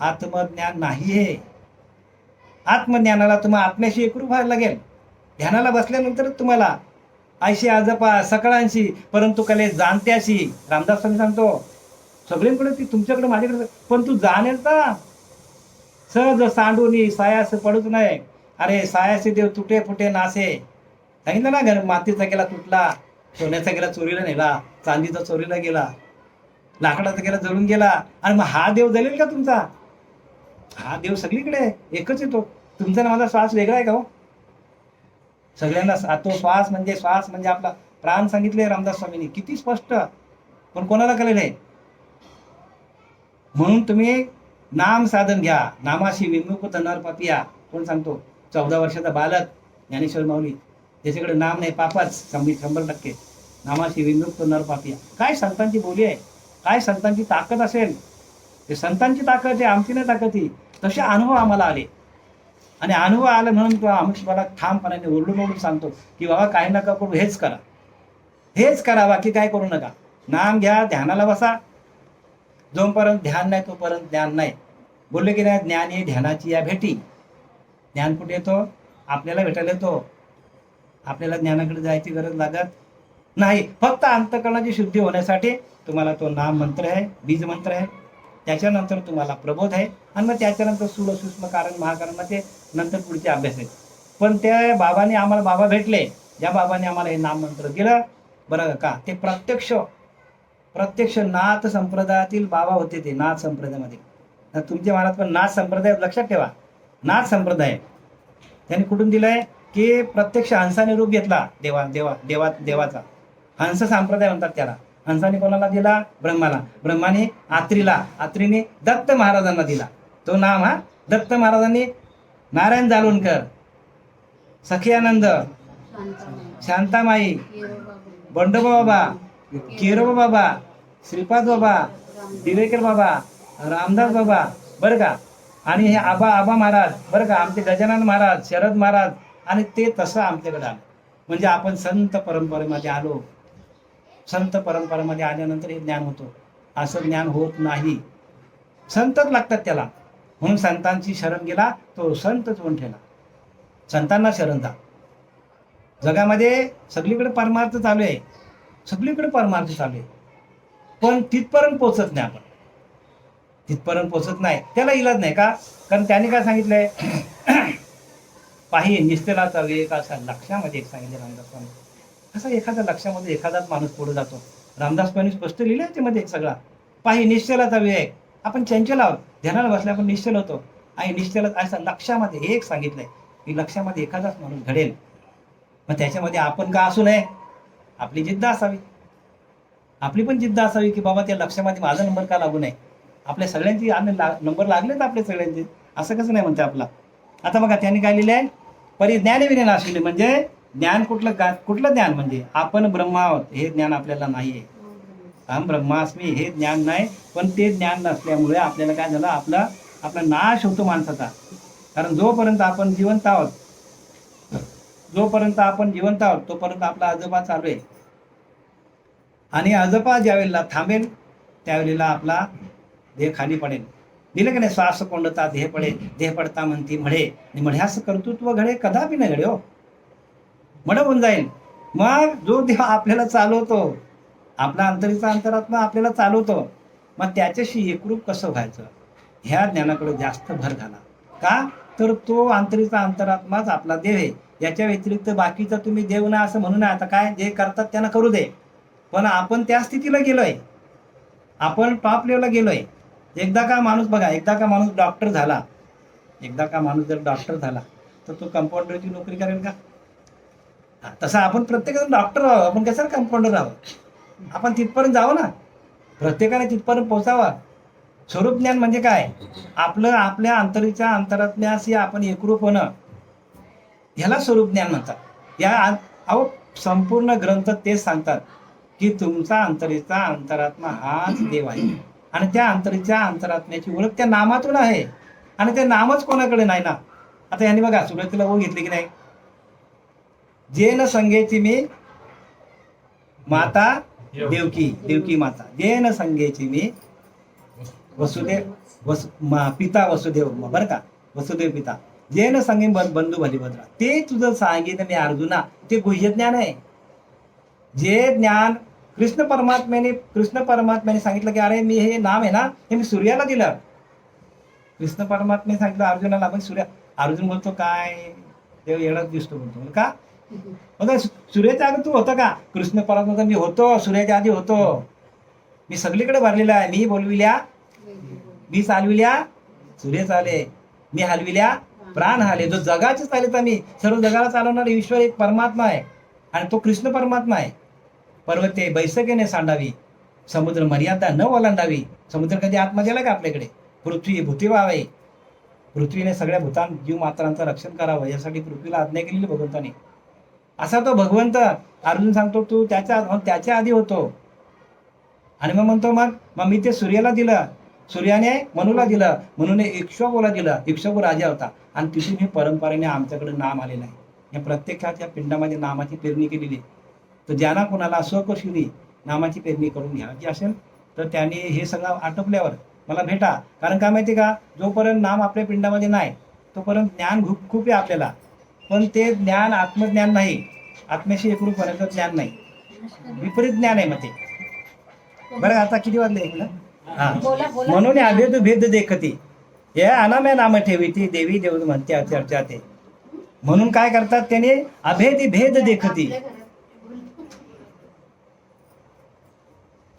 आत्मज्ञान नाही आहे. आत्मज्ञानाला तुम्हाला आत्म्याशी एकरूप व्हायला लागेल. ध्यानाला बसल्यानंतर तुम्हाला ऐशी आजपा सकळांशी परंतु कले जाणत्याशी रामदास स्वामी सांगतो सगळीकडे ती तुमच्याकडे माझ्याकडे पण तू जाणेल का सहज सांडूनी सायास पडूच नये अरे सायासे देव तुटे फुटे नासे सांगितलं ना घर मातीचा गेला तुटला सोन्याचा गेला चोरीला नेला चांदीचा चोरीला गेला लाकडाचा गेला जळून गेला आणि मग हा देव जळेल का तुमचा हा देव सगळीकडे आहे, एकच येतो तुमचा ना माझा श्वास वेगळा आहे का हो सगळ्यांना तो श्वास म्हणजे आपला प्राण सांगितले रामदास स्वामींनी किती स्पष्ट पण कोणाला कळेल आहे म्हणून तुम्ही नाम साधन घ्या नामाशी विमुख नर पापिया कोण सांगतो 14 वर्षाचा बालक ज्ञानेश्वर माऊली त्याच्याकडे नाम नाही पापाच 100% नामाशी विमुक्त नर पापिया काय संतांची बोली आहे काय संतांची ताकद असेल ते संतांची ताकद आहे आमची नाही ताकद ही तसे अनुभव आम्हाला आले आणि अनुभव आला म्हणून आम्ही तुम्हाला ठामपणाने ओरडून सांगतो की बाबा काही नका करू हेच करा बाकी काय करू नका नाम घ्या ध्यानाला बसा जोपर्यंत ध्यान नाही तोपर्यंत ज्ञान नाही बोलले की नाही ज्ञान हे ध्यानाची या भेटी ज्ञान कुठे येतो आपल्याला भेटायला येतो आपल्याला ज्ञानाकडे जायची गरज लागत नाही फक्त अंतःकरणाची शुद्धी होण्यासाठी तुम्हाला तो नाम मंत्र आहे बीज मंत्र आहे त्याच्यानंतर तुम्हाला प्रबोध आहे आणि मग त्याच्यानंतर स्थूल सूक्ष्म कारण महाकारण ते नंतर पुढचे अभ्यास आहेत पण त्या बाबांनी आम्हाला बाबा भेटले ज्या बाबांनी आम्हाला हे नाम मंत्र दिलं बरं का ते प्रत्यक्ष नाथ संप्रदायातील बाबा होते ते नाथ संप्रदायामध्ये तर तुमचे महाराज पण नाथ संप्रदाय लक्षात ठेवा नाथ संप्रदाय त्यांनी कुठून दिलंय की प्रत्यक्ष हंसाने रूप घेतला देवाचा हंस संप्रदाय म्हणतात त्याला हंसाने कोणाला दिला ब्रह्माने आत्रीने दत्त महाराजांना दिला तो नाम हा दत्त महाराजांनी नारायण जालवणकर सखियानंद शांतामाई बंडोबा बाबा केरोबा बाबा श्रीपाद बाबा दिवेकर बाबा रामदास बाबा बरं का आणि हे आबा महाराज बरं का आमचे गजानन महाराज शरद महाराज आणि ते तसं आमच्याकडे आलं म्हणजे आपण संत परंपरेमध्ये आलो संत परंपरेमध्ये आल्यानंतर हे ज्ञान होतो असं ज्ञान होत नाही संतच लागतात त्याला म्हणून संतांची शरण गेला तो संतच होऊन ठेला संतांना शरण जा जगामध्ये सगळीकडे परमार्थ चालू आहे पण तिथपर्यंत पोचत नाही त्याला इलाज नाही का कारण त्याने काय सांगितलंय पाही निष्ठेलाचा विवेक असा लक्षामध्ये एक सांगितलं रामदास स्वामी असं एखाद्या लक्षामध्ये एखादाच माणूस पुढे जातो रामदास स्वामी स्पष्ट लिहिलं त्याच्यामध्ये एक सगळा पाही निश्चलाचा विवेक आपण चंचल आहोत ध्यानाला बसल्या आपण निश्चल होतो आणि निश्चल असं लक्षामध्ये एक सांगितलंय की लक्षामध्ये एखादाच माणूस घडेल मग त्याच्यामध्ये आपण का असू नये आपली जिद्द असावी आपली पण जिद्द असावी की बाबा त्या लक्षामध्ये माझा नंबर का लागू नये आपल्या सगळ्यांची नंबर लागलेत आपल्या सगळ्यांचे असं कसं नाही म्हणते आपला आता बघा त्यांनी काय लिहिलंय परिज्ञाने विनाशिले म्हणजे ज्ञान कुठलं ज्ञान म्हणजे आपण ब्रह्मा आहोत हे ज्ञान आपल्याला नाहीये अहम ब्रह्मास्मी हे ज्ञान नाही पण ते ज्ञान नसल्यामुळे आपल्याला काय झालं आपला नाश होतो माणसाचा कारण जोपर्यंत आपण जिवंत आहोत तोपर्यंत आपला आजोबा चालू आहे आणि आजोबा ज्यावेळेला थांबेल त्यावेळेला आपला देह खाली पडेल दिलं की नाही श्वास कोंडता देह पडता म्हणती मढे आणि मढ्यास कर्तृत्व घडे कदापि न घडे हो मड होऊन जाईल मग जो देव आपल्याला चालवतो आपला अंतरीचा अंतरात्मा आपल्याला चालवतो मग त्याच्याशी एकरूप कसं व्हायचं ह्या ज्ञानाकडे जास्त भर घाला का तर तो अंतरीचा अंतरात्माच आपला देव आहे याच्या व्यतिरिक्त बाकीचा तुम्ही देव ना असं म्हणू नये आता काय जे करतात त्यांना करू दे पण आपण त्या स्थितीला गेलोय आपण टॉप लेवलला गेलोय एकदा का माणूस डॉक्टर झाला जर डॉक्टर झाला तर तो कंपाऊंडरची नोकरी करेल का तसं आपण प्रत्येकजण डॉक्टर राहावं आपण कशाला कंपाऊंडर राहावं आपण तिथपर्यंत जावं ना प्रत्येकाने तिथपर्यंत पोहोचावा स्वरूप ज्ञान म्हणजे काय आपल्या अंतरीच्या अंतरात्म्याशी आपण एकरूप होणं ह्याला स्वरूप ज्ञान म्हणतात संपूर्ण ग्रंथ तेच सांगतात की तुमचा अंतरीचा अंतरात्मा हाच देव आहे आणि त्या अंतरीच्या अंतरात्म्याची ओळख त्या नामातून आहे आणि ते नामच कोणाकडे नाही ना आता यांनी बघा सुरुवातीला ओळख घेतली की नाही जेन संगेची मी माता देवकी माता जेन संगेची मी पिता वसुदेव बरं का वसुदेव पिता जे न सांगे बंधू भलिभद्रा, ते तुझं सांगेन मी अर्जुना, ते गुह्य ज्ञान आहे. जे ज्ञान कृष्ण परमात्म्याने सांगितलं की अरे मी हे नाम आहे ना हे मी सूर्याला दिलं. कृष्ण परमात्म्याने सांगितलं अर्जुनाला, पण अर्जुन बोलतो काय देव एवढाच दिसतो बोलतो का. मग सूर्याच्या आधी तू होता का. कृष्ण परमात्मा मी होतो, सूर्याच्या आधी होतो, मी सगळीकडे भरलेला आहे. मी बोलविल्या, मी चालविल्या सूर्य चाले, मी हलविल्या प्राण हाले. जो जगाचे चालित मी, सर्व जगाला चालवणारा ईश्वर एक परमात्मा आहे आणि तो कृष्ण परमात्मा आहे. पर्वते बैसकेने सांडावी, समुद्र मर्यादा न ओलांडावी. समुद्र कधी आतमध्ये आला का आपल्याकडे. पृथ्वी भूती व्हावे, पृथ्वीने सगळ्या भूतान जीव मात्रांचं रक्षण करावं यासाठी पृथ्वीला आज्ञा केलेली भगवंताने. असा तो भगवंत. अर्जुन सांगतो तू त्याच्या आधी होतो. आणि मग म्हणतो मग मी ते सूर्याला दिलं, सूर्याने मनूला दिलं, मनूने इक्ष्वाकूला दिलं, इक्ष्वाकू राजा होता. आणि तिथून ही परंपरेने आमच्याकडे नाम आलेलं आहे. या प्रत्येकाच्या पिंडामध्ये नामाची पेरणी केलेली आहे. तर ज्यांना कोणाला स्वकशिनी नामाची पेरणी करून घ्यायची असेल तर त्यांनी हे सगळं आटोपल्यावर मला भेटा. कारण काय माहिती का, जोपर्यंत नाम आपल्या पिंडामध्ये नाही तोपर्यंत ज्ञान खूप आहे आपल्याला, पण ते ज्ञान आत्मज्ञान नाही, आत्म्याशी एकरूप होण्याचं ज्ञान नाही, विपरीत ज्ञान आहे. मग ते बरं आता किती वाजले. हा, म्हणून अभेद भेद देखती हे अनाम्या नाम ठेवी ती देवी देव म्हणते चर्चा ते. म्हणून काय करतात त्याने अभेद भेद देखती.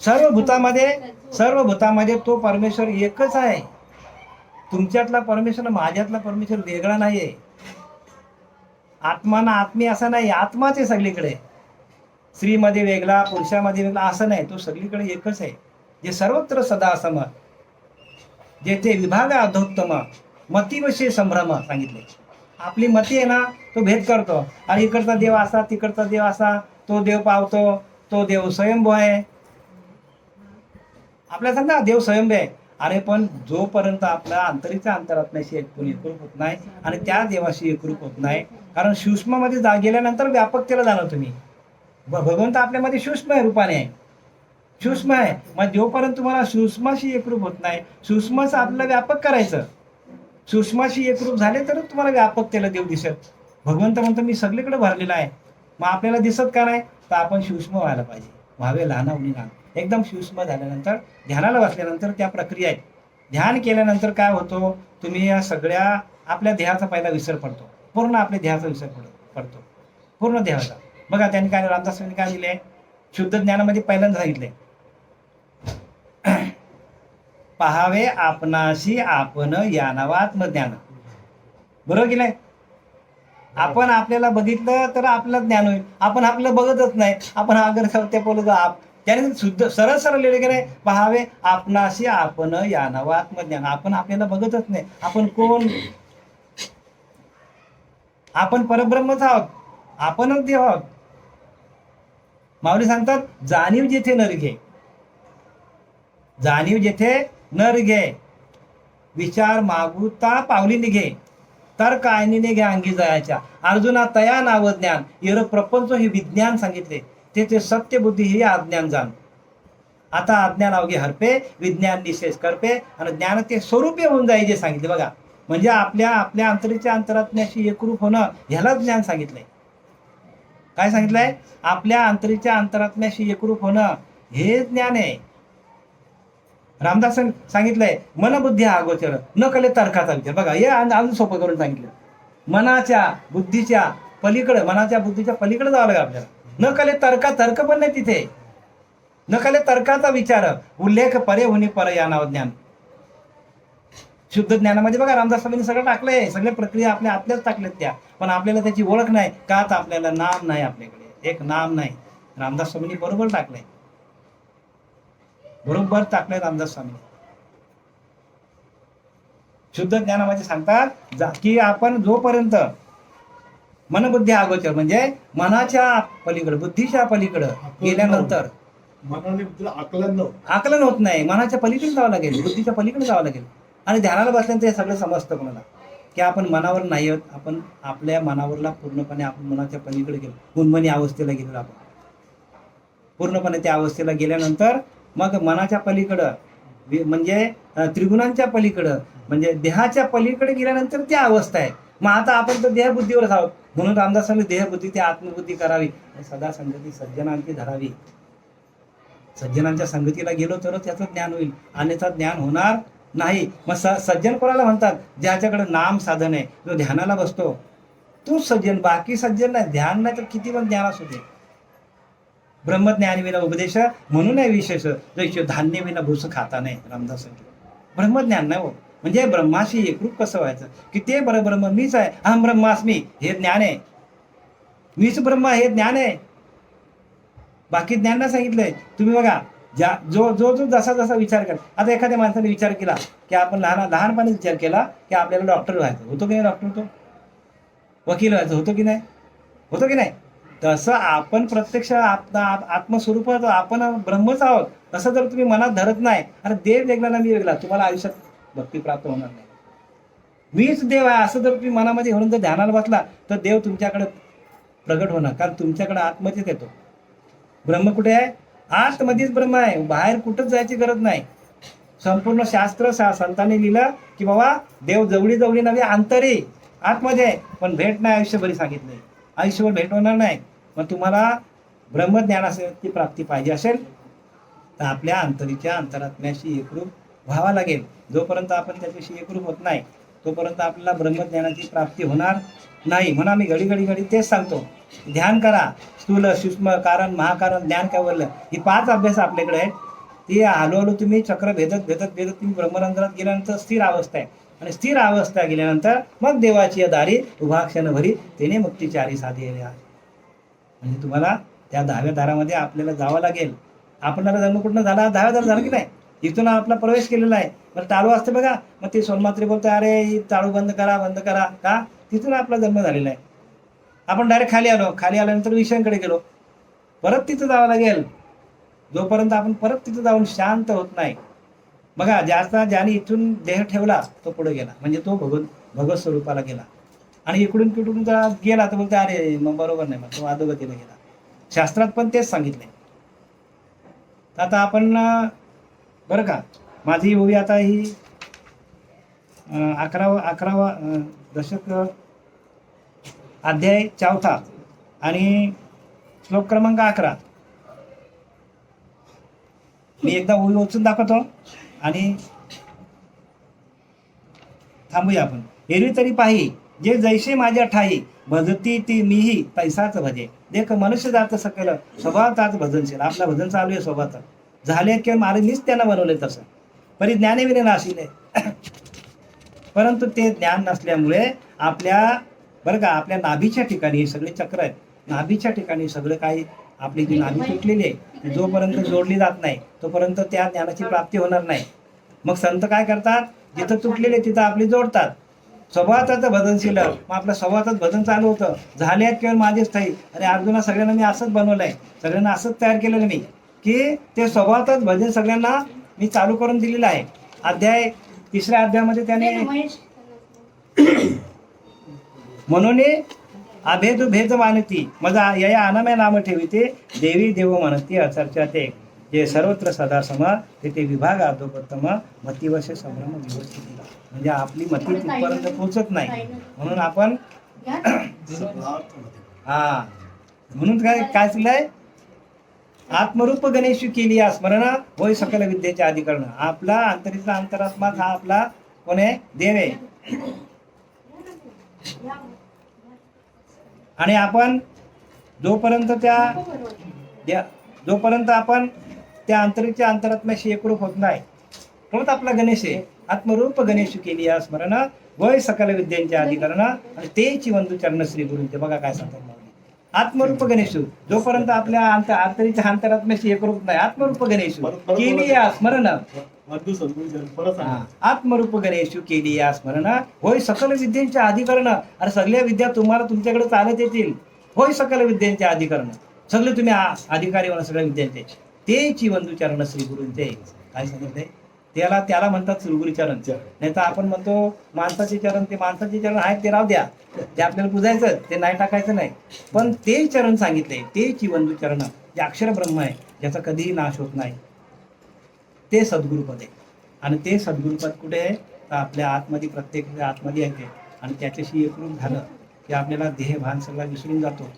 सर्व भूतामध्ये तो परमेश्वर एकच आहे. तुमच्यातला परमेश्वर माझ्यातला परमेश्वर वेगळा नाहीये. आत्मा ना आत्मी असा नाही, आत्माच आहे सगळीकडे. स्त्रीमध्ये वेगळा, पुरुषामध्ये वेगळा असं नाही, तो सगळीकडे एकच आहे. जे सर्वत्र सदा सम, जेथे विभाग अधोत्तम, मतीविषयी संभ्रम सांगितले. आपली मती आहे ना तो भेद करतो. आणि इकडचा देव असा, तिकडचा देव असा, तो देव पावतो, तो देव स्वयंभू आहे. आपल्याला सांगा देव स्वयंभू आहे. अरे पण जोपर्यंत आपल्या अंतरीच्या अंतरात्म्याशी एकरूप होत नाही आणि त्या देवाशी एकरूप होत नाही, कारण सूक्ष्ममध्ये गेल्यानंतर व्यापकतेला जाणार तुम्ही. भगवंत आपल्यामध्ये सूक्ष्म आहे, रूपाने आहे, सूक्ष्म आहे. मग जोपर्यंत तुम्हाला सूक्ष्माशी एकरूप होत नाही, सूक्ष्माचं आपल्याला व्यापक करायचं. सूक्ष्माशी एकरूप झाले तर तुम्हाला व्यापकतेला देव दिसेल. भगवंत म्हणतो मी सगळीकडे भरलेला आहे. मग आपल्याला दिसत का नाही, तर आपण सूक्ष्म व्हायला पाहिजे. व्हावे लहानावणी लहान. एकदम सूक्ष्म झाल्यानंतर ध्यानाला बसल्यानंतर त्या प्रक्रिया आहेत. ध्यान केल्यानंतर काय होतो, तुम्ही या सगळ्या आपल्या देहाचा पहिला विसर पडतो, पूर्ण आपल्या देहाचा विसर पडतो, पूर्ण देहाचा. बघा त्यांनी काय रामदासांनी काय दिले, शुद्ध ज्ञानामध्ये पहिल्यांदा सांगितले पहावे आपणाशी आपण या नावात्मज्ञान. बरोबर की नाही. आपण आपल्याला बघितलं तर आपलं ज्ञान होईल. आपण आपल्याला बघतच नाही, आपण अगर ते बोलतो त्याने शुद्ध सरळ सरळ लिहिले की नाही, पहावे आपणाशी आपण या नावात्मज्ञान. आपण आपल्याला बघतच नाही. आपण कोण, आपण परब्रह्मच आहोत, आपणच देव आहोत. माऊली सांगतात जाणीव जेथे नर घे, जाणीव जेथे नर घे, विचार मागुता पावली निघे, तर काय निघे अंगी जायच्या. अर्जुना तया नाव ज्ञान यर प्रपंच हे विज्ञान सांगितले, ते सत्य बुद्धी ही अज्ञान जाण. आता अज्ञान अवघे हरपे, विज्ञान निशेष करपे, आणि ज्ञान ते स्वरूपी होऊन जाईल जे सांगितले. बघा म्हणजे आपल्या अंतरीच्या अंतरात्म्याशी एकरूप होणं ह्याला ज्ञान सांगितलंय. काय सांगितलंय, आपल्या अंतरीच्या अंतरात्म्याशी एकरूप होणं हे ज्ञान आहे. रामदास सांगितलंय मनबुद्धी अगोचर न कले तर्काचा विचार. बघा हे अजून सोपं करून सांगितलं. मनाच्या बुद्धीच्या पलीकडे, मनाच्या बुद्धीच्या पलीकडे जावं लागेल आपल्याला. न कले तर्क पण नाही तिथे, न कले तर्काचा विचार, उल्लेख परे होणे पर या नाव ज्ञान. शुद्ध ज्ञानामध्ये बघा रामदास स्वामींनी सगळं टाकलंय, सगळ्या प्रक्रिया आपल्याच टाकल्यात त्या, पण आपल्याला त्याची ओळख नाही का, तर आपल्याला नाम नाही, आपल्याकडे एक नाम नाही. रामदास स्वामींनी बरोबर टाकलंय, बरोबर टाकलंय रामदास स्वामींनी. शुद्ध ज्ञानामध्ये सांगतात की आपण जोपर्यंत मनबुद्धी अगोचर म्हणजे मनाच्या पलीकडे, बुद्धीच्या पलीकडे गेल्यानंतर आकलन होत नाही. मनाच्या पलीकडे जावं लागेल, बुद्धीच्या पलीकडे जावं लागेल. आणि ध्यानाला बसल्यानंतर हे सगळं समजतं कोणाला की आपण मनावर नाही आहोत, आपण आपल्या मनावरला पूर्णपणे आपण मनाच्या पलीकडे गेलो, उन्मनी अवस्थेला गेलो. आपण पूर्णपणे त्या अवस्थेला गेल्यानंतर मग मनाच्या पलीकडं म्हणजे त्रिगुणांच्या पलीकडं म्हणजे देहाच्या पलीकडे गेल्यानंतर ती अवस्था आहे. मग आता आपण तर देहबुद्धीवरच आहोत. म्हणून रामदासांनी देहबुद्धी ते आत्मबुद्धी करावी, सदा संगती सज्जनांची धरावी. सज्जनांच्या संगतीला गेलो तरच त्याचं ज्ञान होईल, अन्यथा ज्ञान होणार नाही. मग सज्जन कोणाला म्हणतात? ज्याच्याकडे नाम साधन आहे, जो ध्यानाला बसतो तोच सज्जन, बाकी सज्जन नाही. ध्यान नाही तर किती पण ज्ञान असू दे. ब्रह्मज्ञानी विना उपदेश म्हणून आहे विशेष, जो धान्य विना भूस खाता नाही. रामदास ब्रह्मज्ञान नाही हो, म्हणजे ब्रह्माशी एकरूप कसं व्हायचं, की ते ब्रह्म मीच आहे, अहम ब्रह्मास्मी हे ज्ञान आहे. मीच ब्रह्म हे ज्ञान आहे, बाकी ज्ञान नाही सांगितलंय. तुम्ही बघा, जो जो जो जसा जसा विचार करा. आता एखाद्या माणसाने विचार केला की आपण लहानपणी विचार केला की आपल्याला डॉक्टर व्हायचं, होतो की नाही डॉक्टर? तो वकील व्हायचं, होतो की नाही? होतो की नाही? तसं आपण प्रत्यक्ष आत्मस्वरूपात आपण ब्रह्मच आहोत. तसं जर तुम्ही मनात धरत नाही, अरे देव वेगळा ना मी वेगळा, तुम्हाला आयुष्यात भक्ती प्राप्त होणार नाही. मीच देव आहे असं जर तुम्ही मनामध्ये म्हणून जर ध्यानाला बसला तर देव तुमच्याकडे प्रगट होणार, कारण तुमच्याकडे आतमध्येच येतो. ब्रह्म कुठे आहे? आतमध्येच ब्रह्म आहे, बाहेर कुठंच जायची गरज नाही. संपूर्ण शास्त्र संतांनी लिहिलं की बाबा देव जवळी जवळी नव्हे, अंतरी आतमध्ये आहे, पण भेट नाही आयुष्यभरी सांगितलंय. आयुष्यभर भेट होणार नाही. मग तुम्हाला ब्रह्मज्ञानाची प्राप्ती पाहिजे असेल तर आपल्या अंतरीच्या अंतरात्म्याशी एकरूप व्हावा लागेल. जोपर्यंत आपण त्याच्याशी एकरूप होत नाही तोपर्यंत आपल्याला ब्रह्मज्ञानाची प्राप्ती होणार नाही. म्हणून आम्ही घडी तेच सांगतो, ध्यान करा. स्थूल, सूक्ष्म, कारण, महाकारण, ज्ञान, कैवल्य ही 5 अभ्यास आपल्याकडे आहेत. ती हळूहळू तुम्ही चक्र भेदत तुम्ही ब्रह्मरंध्रात गेल्यानंतर स्थिर अवस्था आहे, आणि स्थिर अवस्था गेल्यानंतर मग देवाची दारी उभा क्षणभरी तेने मुक्तीचारी साधेले आहे. म्हणजे तुम्हाला त्या 10व्या दारामध्ये आपल्याला जावं लागेल. आपल्याला जन्म कुठनं झाला? 10व्या दार झाला की नाही? इथून आपला प्रवेश केलेला आहे. बरं टाळू असते बघा, मग ते सोनमात्री बोलतो अरे टाळू बंद करा का? तिथून आपला जन्म झालेला आहे. आपण डायरेक्ट खाली आल्यानंतर विषयांकडे गेलो, परत तिथं जावं लागेल. जोपर्यंत आपण परत तिथं जाऊन शांत होत नाही. बघा, ज्याने इथून देह ठेवला तो पुढे गेला, म्हणजे तो भगवत स्वरूपाला गेला. आणि इकडून तिकडून जर गेला तर बोलते अरे मग बरोबर नाही, मग तो अधोगतीला गेला. शास्त्रात पण तेच सांगितलंय. आता आपण बरं का, माझी ओवी आता ही 11वा दशक, अध्याय 4 आणि श्लोक क्रमांक 11. मी एकदा ओवी वाचून दाखवतो आणि थांबूया आपण. एरवी तरी पाही जे जैसे माझ्या ठाई, भजती ती मीही तैसाच भजे. देख मनुष्य जात सकल स्वभावताच भजनशील. आपला भजन चालू आहे स्वभावात, झाले किंवा मारे मीच त्यांना बनवले तसं. परी ज्ञाने विने नाशिले. परंतु ते ज्ञान नसल्यामुळे आपल्या नाभीच्या ठिकाणी हे सगळे चक्र आहेत. नाभीच्या ठिकाणी सगळं काही, आपली जी नाभी तुटलेली आहे जोपर्यंत जोडली जात नाही तोपर्यंत त्या ज्ञानाची प्राप्ती होणार नाही. मग संत काय करतात? जिथं तुटलेले तिथं आपली जोडतात. स्वभावाचं भजनशील, मग आपल्या स्वभावातच भजन चालू होतं. झाले किंवा माझेच ठाई. अरे अर्जुना, सगळ्यांना मी असंच बनवलंय, सगळ्यांना असंच तयार केलेलं मी, की ते स्वभावातच भजन सगळ्यांना मी चालू करून दिलेलं आहे. 3ऱ्या अध्यायामध्ये त्याने म्हणून अभेद भेद मानती माझा या अनाम्या नाम ठेविते, देवी देव म्हणती अचर्चा ते. जे सर्वत्र सदा समा ते विभाग अधोपतम मतीवश संभ्रम व्यवस्थित. म्हणजे आपली मती तिथपर्यंत पोहोचत नाही. म्हणून आपण म्हणून काय चाललंय? आत्मरूप गणेश केली स्मरण होय सकल विद्येचे अधिकरण. आपला अंतरीचा अंतरात्मा हा आपला कोण आहे? देव आहे. आणि आपण जोपर्यंत आपण त्या अंतरीच्या अंतरात्म्याशी एकरूप होत नाही तोच आपला गणेश आहे. आत्मरूप गणेश केली स्मरण वय सकल विद्यांचे अधिकरण आणि तेची वंदू चरण श्री गुरूंचे. बघा काय सांगतात आत्मरूप गणेश. जोपर्यंत आपल्या अंतरीच्या अंतरात्म्याशी एकरूप नाही, आत्मरूप गणेश केली स्मरण, आत्मरूप गणेश केली या स्मरण होय सकल विद्यांचे अधिकरण. अरे सगळ्या विद्या तुम्हाला तुमच्याकडे चालत येतील. होय सकल विद्यांचे अधिकरण, सगळे तुम्ही अधिकारी होणार सगळ्या विद्यांचे. तेची वंदू चरण श्री गुरूंचे. काय सांगितलंय? त्याला म्हणतात श्रीगुरू चरण. नाही तर आपण म्हणतो माणसाचे चरण. ते माणसाचे चरण आहेत ते राहू द्या, ते आपल्याला पुजायचं, ते नाही टाकायचं नाही. पण ते चरण सांगितले, तेची वंदू चरण, जे अक्षर ब्रह्म आहे, ज्याचा कधीही नाश होत नाही, ते सद्गुरुपद आहे. आणि ते सद्गुरुपद कुठे आहे? तर आपल्या आतमध्ये, प्रत्येक आतमध्ये आहे. आणि त्याच्याशी एकरूप झालं की आपल्याला देहभान सगळा विसरून जातो.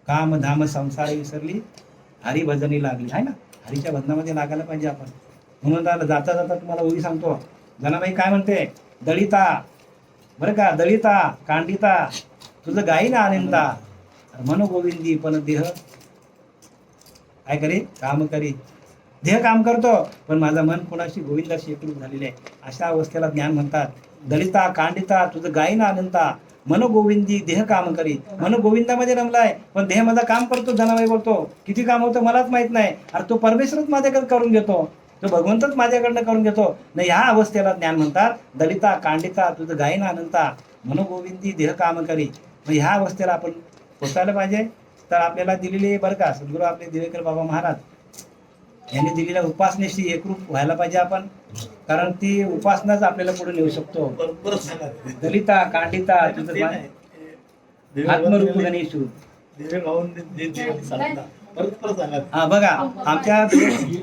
काम धाम संसार विसरली हरिभजनी लागली आहे ना. हरीच्या भजनामध्ये लागायला पाहिजे आपण. म्हणून जाता जाता तुम्हाला ओळी सांगतो. जनाबाई काय म्हणते? दळिता, बरं का, दळिता कांडिता तुझं गाई ना आनंदा, मन गोविंदी पण देह काय करे? काम करी. देह काम करतो पण माझं मन कोणाशी? गोविंदाशी एकरूप झालेले आहे. अशा अवस्थेला ज्ञान म्हणतात. दलिता कांडिता तुझं गाई ना आनंदा, मन गोविंदी देह काम करी. मन गोविंदामध्ये रमलाय पण देह माझा काम करतो. जनाबाई बोलतो किती काम होतं मलाच माहित नाही. अरे तो परमेश्वरच माझ्याकडे करून घेतो, तो भगवंतच माझ्याकडनं करून घेतो. नाही, ह्या अवस्थेला ज्ञान म्हणतात. दलिता कांडिता तुझं गायन अनंता, मनोगोविंदी देह काम करी. मग ह्या अवस्थेला आपण पोचायला पाहिजे. तर आपल्याला दिलेली बरं का सद्गुरू आपले दिवेकर बाबा महाराज यांनी दिलेल्या उपासनेशी एकरूप व्हायला पाहिजे आपण. कारण ती उपासनाच आपल्याला पुढे नेऊ शकतो. दलिता कांडिता तुझं आत्मरूप गणेशू. हा बघा, आमच्या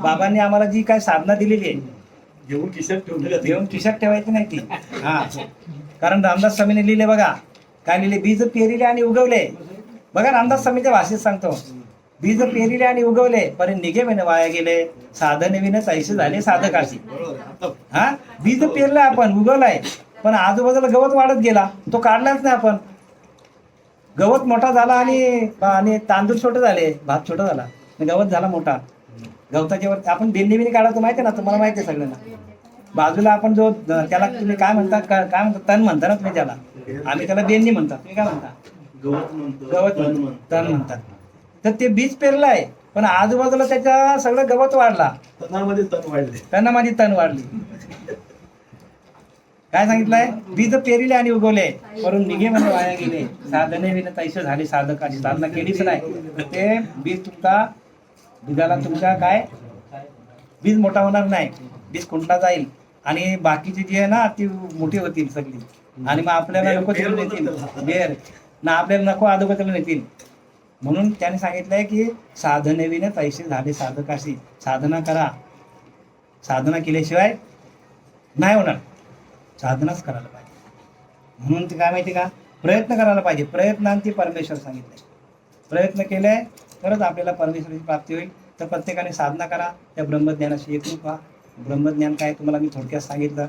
बाबांनी आम्हाला जी काय साधना दिलेली आहे घेऊन खिशात ठेवायची नाही ती. हा, कारण रामदास स्वामीने लिहिले बघा, काय लिहिले? बीज पेरिले आणि उगवले. बघा रामदास स्वामीच्या भाषेत सांगतो, बीज पेरिले आणि उगवले पण निघे विन वाया गेले, साधने विन तैसे झाले साधकाशी. हा, बीज पेरलंय आपण, उगवलाय, पण आजूबाजूला गवत वाढत गेला, तो काढलाच नाही आपण. गवत मोठा झाला आणि तांदूळ छोटे झाले, भात छोटा झाला, गवत झाला मोठा. गवताच्या वर आपण बेंडी काढायचं माहिती आहे ना, तुम्हाला माहिती आहे सगळ्यांना. बाजूला आपण जो त्याला तुम्ही काय म्हणता, काय म्हणता? तण म्हणता ना तुम्ही त्याला. आम्ही त्याला बेंडी म्हणतात, तुम्ही काय म्हणता? गवत तण म्हणतात. तर ते बीज पेरलंय पण आजूबाजूला त्याच्या सगळं गवत वाढला, तणामध्ये तण वाढली. काय सांगितलंय? बीज पेरिले आणि उगवले परंतु निघे म्हणजे वाया गेले, साधने विन तैसे झाले साधकाची. साधना केलीच नाही तर ते बीज तुमचा बीजाला तुमच्या काय बीज मोठा होणार नाही, बीज खुंटला जाईल आणि बाकीची जी आहे ना ती मोठी होतील सगळी. आणि मग आपल्याला नको तिकडे नेतील बेर ना, आपल्याला नको आजूबाजूला नेतील. म्हणून त्याने सांगितलंय की साधने विन तैसे झाले साधकाशी. साधना करा, साधना केल्याशिवाय नाही होणार. साधनाच करायला पाहिजे. म्हणून ते काय माहिती का, प्रयत्न करायला पाहिजे. प्रयत्नांती परमेश्वर सांगितलंय. प्रयत्न केले तरच आपल्याला परमेश्वराची प्राप्ती होईल. तर प्रत्येकाने साधना करा, त्या ब्रह्मज्ञानाशी एकरूप व्हा. ब्रह्मज्ञान काय तुम्हाला मी थोडक्यात सांगितलं.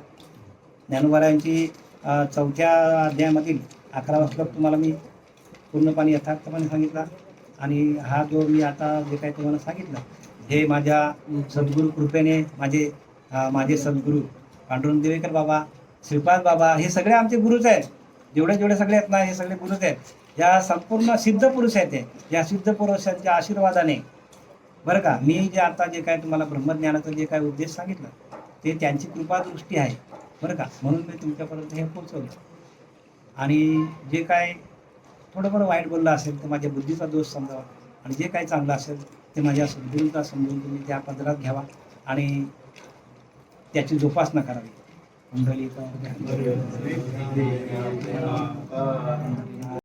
ज्ञानोबारायांची 4थ्या अध्यायामधील 11वा श्लोक तुम्हाला मी पूर्णपणे यथार्थपणे सांगितला. आणि हा जो मी आता जे काही तुम्हाला सांगितलं हे माझ्या सद्गुरू कृपेने माझे सद्गुरू पांडुरंग दिवेकर बाबा, श्रीपाद बाबा, हे सगळे आमचे गुरुच आहेत. जेवढे सगळे आहेत ना हे सगळे गुरुच आहेत. या संपूर्ण सिद्ध पुरुष आहेत ते. या सिद्ध पुरुषांच्या आशीर्वादाने बरं का मी जे आता जे काय तुम्हाला ब्रह्मज्ञानाचा जे काय उद्देश सांगितलं ते त्यांची कृपा दृष्टी आहे बरं का. म्हणून मी तुमच्यापर्यंत हे पोहोचवलं. आणि जे काय थोडंफार वाईट बोललं असेल तर माझ्या बुद्धीचा दोष समजावा, आणि जे काही चांगलं असेल ते माझ्या सद्गुरूंचा समजून तुम्ही त्या पदरात घ्यावा आणि त्याची जोपासना करावी. कुंडली